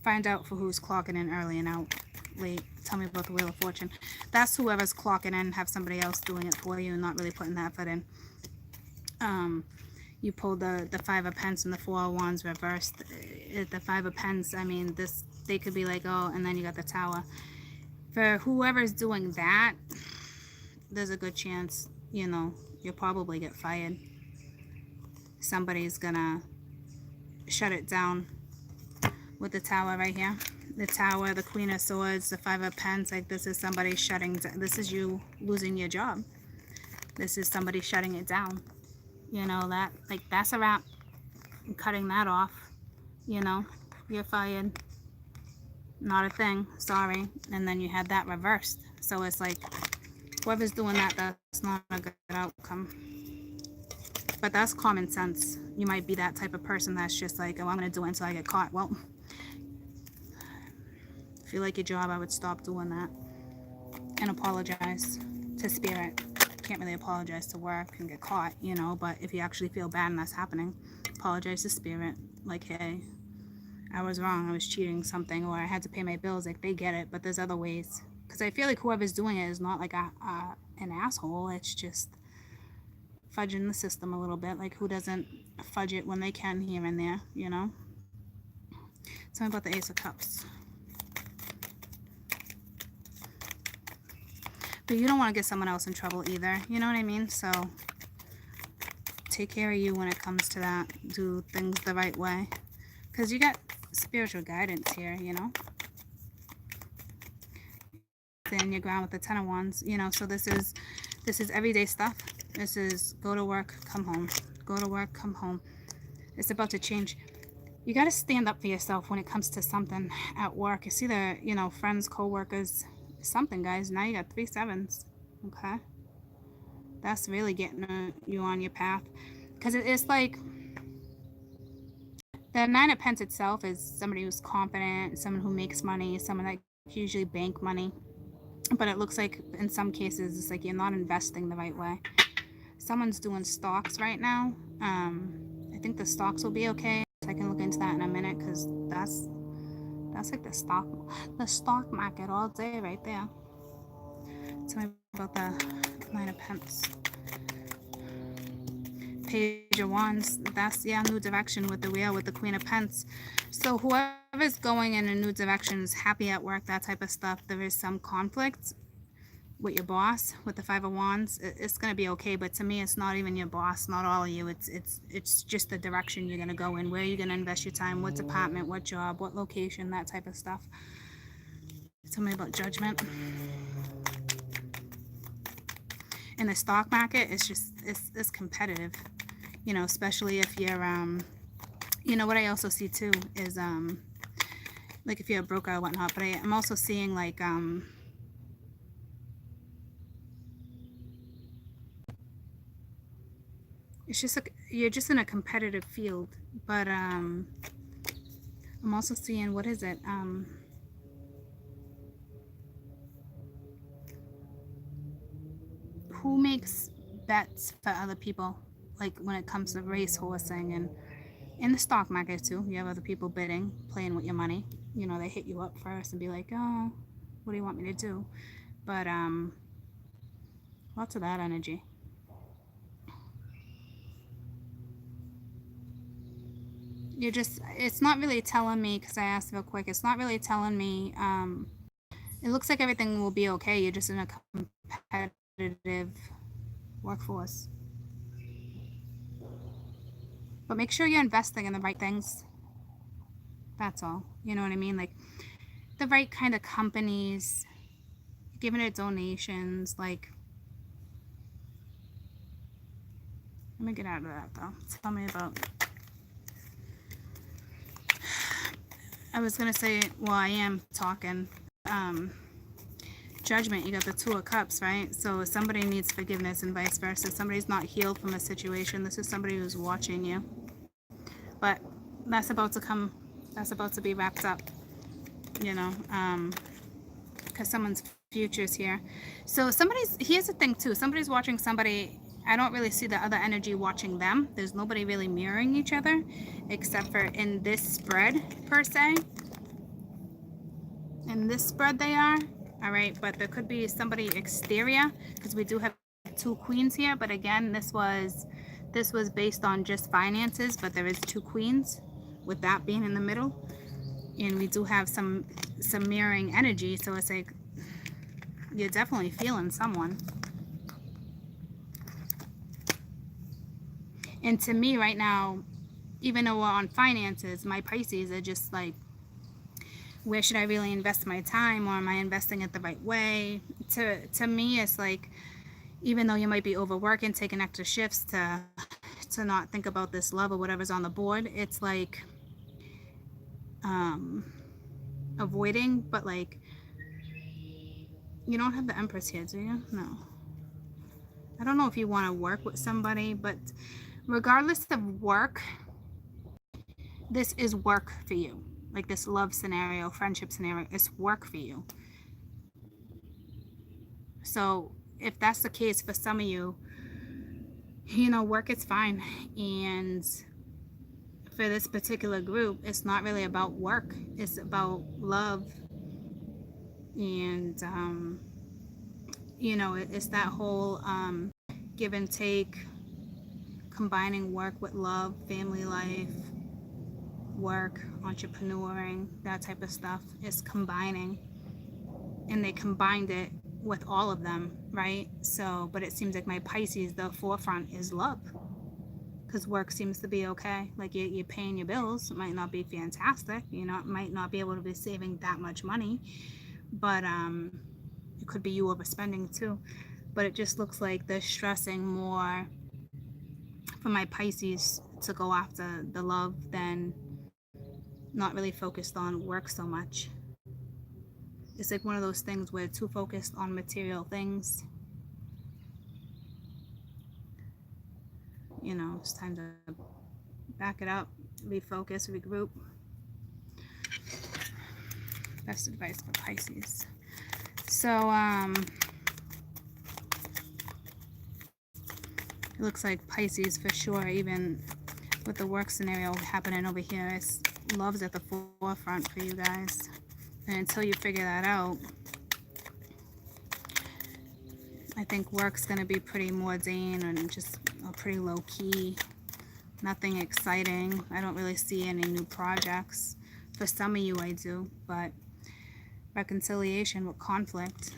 Find out for who's clocking in early and out late. Tell me about the Wheel of Fortune. That's whoever's clocking in, have somebody else doing it for you and not really putting that effort in. You pulled the Five of Pence and the Four of Wands reversed. The Five of Pence, I mean, they could be like, oh, and then you got the Tower. For whoever's doing that, there's a good chance, you'll probably get fired. Somebody's gonna shut it down with the Tower right here. The Tower, the Queen of Swords, the Five of Pence, like this is somebody shutting down. This is you losing your job. This is somebody shutting it down. That, like, that's a wrap. I'm cutting that off. You're fired. Not a thing. Sorry. And then you had that reversed. So it's like, whoever's doing that, that's not a good outcome. But that's common sense. You might be that type of person that's just like, oh, I'm going to do it until I get caught. Well, if you like your job, I would stop doing that and apologize to Spirit. Can't really apologize to work and get caught, but if you actually feel bad and that's happening, apologize to Spirit. Like, hey, I was wrong, I was cheating something, or I had to pay my bills. Like, they get it, but there's other ways. Because I feel like whoever's doing it is not like an asshole. It's just fudging the system a little bit. Like, who doesn't fudge it when they can here and there, Tell me about the Ace of Cups. But you don't want to get someone else in trouble either. You know what I mean? So take care of you when it comes to that. Do things the right way. Because you got spiritual guidance here, you know? Stand your ground with the Ten of Wands, you know? So this is everyday stuff. This is go to work, come home. Go to work, come home. It's about to change. You got to stand up for yourself when it comes to something at work. It's either, you know, friends, co-workers, something, guys. Now you got 3 sevens. Okay? That's really getting you on your path. Because it's like the Nine of Pentacles itself is somebody who's confident, someone who makes money, someone that usually bank money. But it looks like in some cases it's like you're not investing the right way. Someone's doing stocks right now. I think the stocks will be okay. I can look into that in a minute because that's like the stock market all day right there. Tell me about the Nine of Pentacles. Page of Wands. That's, yeah, new direction with the wheel, with the Queen of Pentacles. So whoever's going in a new direction is happy at work, that type of stuff. There is some conflict with your boss, with the Five of Wands. It's going to be okay, but to me it's not even your boss, not all of you. It's just the direction you're going to go in, where you're going to invest your time, what department, what job, what location, that type of stuff. Tell me about Judgment. In the stock market, it's just it's competitive, you know, especially if you're you know what I also see too is like if you're a broker or whatnot, but I'm also seeing like it's just like you're just in a competitive field. But I'm also seeing, what is it, who makes bets for other people, like when it comes to racehorsing, and in the stock market too, you have other people bidding, playing with your money. You know, they hit you up first and be like, oh, what do you want me to do? But lots of that energy. You're just, it's not really telling me, because I asked real quick, it's not really telling me, it looks like everything will be okay. You're just in a competitive workforce. But make sure you're investing in the right things. That's all. You know what I mean? Like the right kind of companies, giving it donations. Like, let me get out of that though. Tell me about, I was gonna say, well, I am talking Judgment. You got the Two of Cups, right? So somebody needs forgiveness and vice versa. Somebody's not healed from a situation. This is somebody who's watching you, but that's about to come, that's about to be wrapped up, you know, because someone's future's here. So here's the thing too, somebody's watching somebody. I don't really see the other energy watching them. There's nobody really mirroring each other, except for in this spread per se. In this spread they are. All right, but there could be somebody exterior, because we do have 2 queens here. But again, this was based on just finances, but there is 2 queens, with that being in the middle. And we do have some mirroring energy, so it's like you're definitely feeling someone. And to me right now, even though we're on finances, my Pisces are just like, where should I really invest my time, or am I investing it the right way? To me, it's like, even though you might be overworking, taking extra shifts to not think about this love or whatever's on the board, it's like avoiding. But like, you don't have the Empress here, do you? No. I don't know if you want to work with somebody, but regardless of work, this is work for you. Like this love scenario, friendship scenario, it's work for you. So if that's the case for some of you, you know, work is fine. And for this particular group, it's not really about work. It's about love. And, you know, it's that whole give and take, combining work with love, family life, work, entrepreneuring, that type of stuff is combining, and they combined it with all of them, right? So, but it seems like my Pisces, the forefront is love, because work seems to be okay. Like you're paying your bills. It might not be fantastic, you know, it might not be able to be saving that much money, but it could be you overspending too. But it just looks like they're stressing more for my Pisces to go after the love than not really focused on work so much. It's like one of those things where too focused on material things. You know, it's time to back it up, refocus, regroup. Best advice for Pisces. So, it looks like Pisces for sure, even with the work scenario happening over here, it's love's at the forefront for you guys. And until you figure that out, I think work's going to be pretty mundane and just pretty low-key. Nothing exciting. I don't really see any new projects. For some of you, I do, but reconciliation with conflict.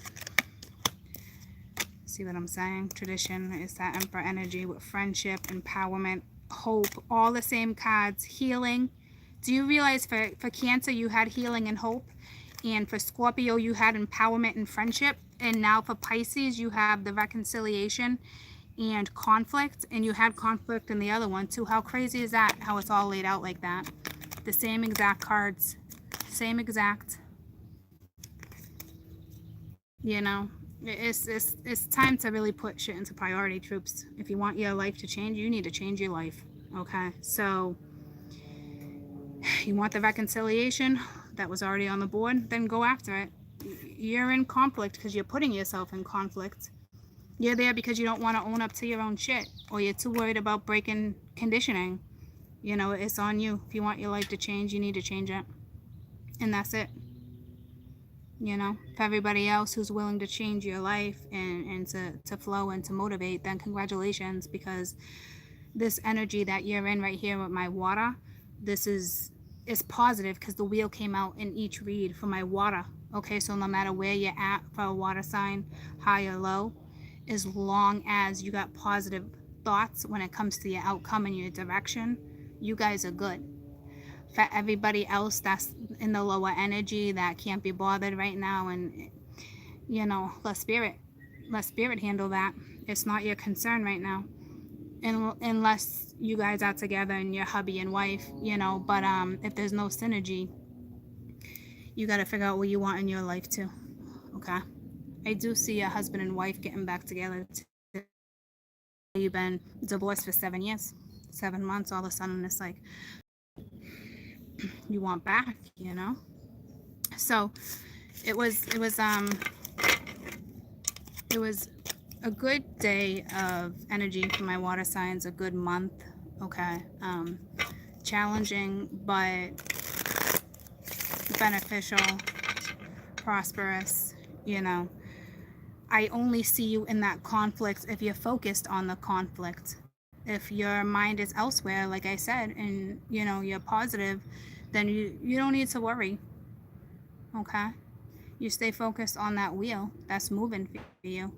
See what I'm saying? Tradition is that Emperor energy with friendship, empowerment, hope, all the same cards. Healing. Do you realize for Cancer you had healing and hope, and for Scorpio you had empowerment and friendship, and now for Pisces you have the reconciliation and conflict, and you had conflict in the other one too. How crazy is that, how it's all laid out like that? The same exact cards, same exact, you know. It's time to really put shit into priority, troops. If you want your life to change, you need to change your life. Okay, so you want the reconciliation that was already on the board, then go after it. You're in conflict because you're putting yourself in conflict. You're there because you don't want to own up to your own shit, or you're too worried about breaking conditioning. You know, it's on you. If you want your life to change, you need to change it, and that's it. You know, for everybody else who's willing to change your life and to flow and to motivate, then congratulations, because this energy that you're in right here with my water, this is positive because the wheel came out in each read for my water. Okay, so no matter where you're at for a water sign, high or low, as long as you got positive thoughts when it comes to your outcome and your direction, you guys are good. For everybody else that's in the lower energy that can't be bothered right now, and you know, let spirit handle that. It's not your concern right now, unless you guys are together and you're hubby and wife, you know. But if there's no synergy, you got to figure out what you want in your life too. Okay, I do see a husband and wife getting back together too. You've been divorced for 7 years, 7 months, all of a sudden it's like you want back, you know. So it was a good day of energy for my water signs, a good month. Okay, challenging but beneficial, prosperous, you know. I only see you in that conflict if you're focused on the conflict. If your mind is elsewhere, like I said, and you know, you're positive, then you don't need to worry. Okay, you stay focused on that wheel that's moving for you.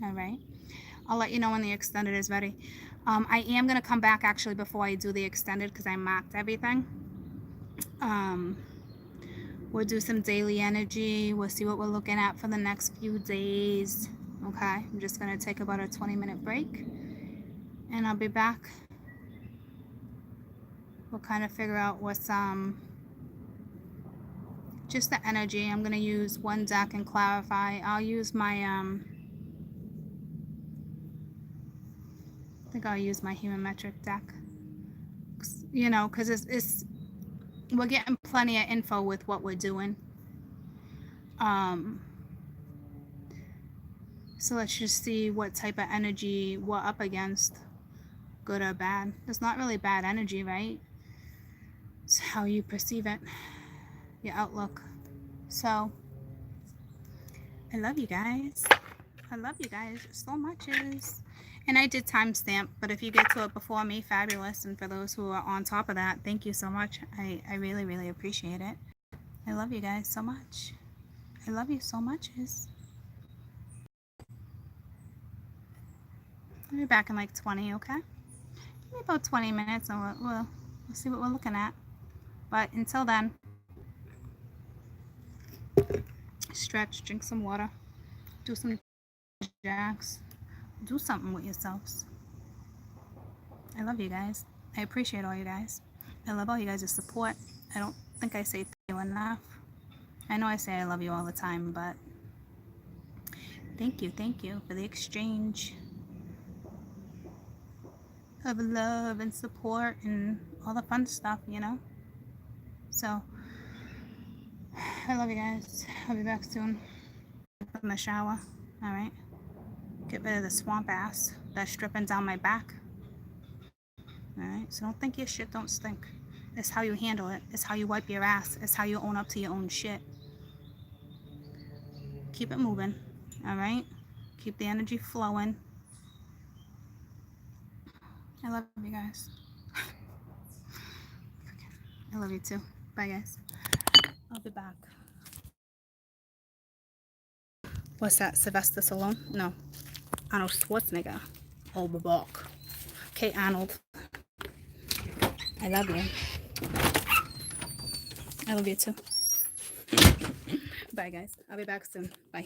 All right, I'll let you know when the extended is ready. I am going to come back actually before I do the extended because I marked everything. We'll do some daily energy. We'll see what we're looking at for the next few days. Okay, I'm just going to take about a 20-minute break and I'll be back. We'll kind of figure out what's just the energy. I'm going to use one deck and clarify. I'll use my I think I'll use my human-metric deck, you know, because it's we're getting plenty of info with what we're doing. So let's just see what type of energy we're up against, good or bad. It's not really bad energy, right? It's how you perceive it, your outlook. So I love you guys. I love you guys so much. And I did timestamp, but if you get to it before me, fabulous. And for those who are on top of that, thank you so much. I really, really appreciate it. I love you guys so much. I love you so much. I'll be back in like 20, okay? Give me about 20 minutes and we'll see what we're looking at. But until then, stretch, drink some water, do some jacks, do something with yourselves. I love you guys. I appreciate all you guys. I love all you guys' support. I don't think I say thank you enough. I know I say I love you all the time, but thank you for the exchange of love and support and all the fun stuff, you know? So, I love you guys. I'll be back soon. From the shower, alright? Get rid of the swamp ass that's dripping down my back. Alright? So don't think your shit don't stink. It's how you handle it. It's how you wipe your ass. It's how you own up to your own shit. Keep it moving, alright? Keep the energy flowing. I love you guys. I love you too. Bye, guys. I'll be back. What's that? Sylvester Stallone? No. Arnold Schwarzenegger. Oh, back. Okay, Arnold. I love you. I love you too. Bye, guys. I'll be back soon. Bye.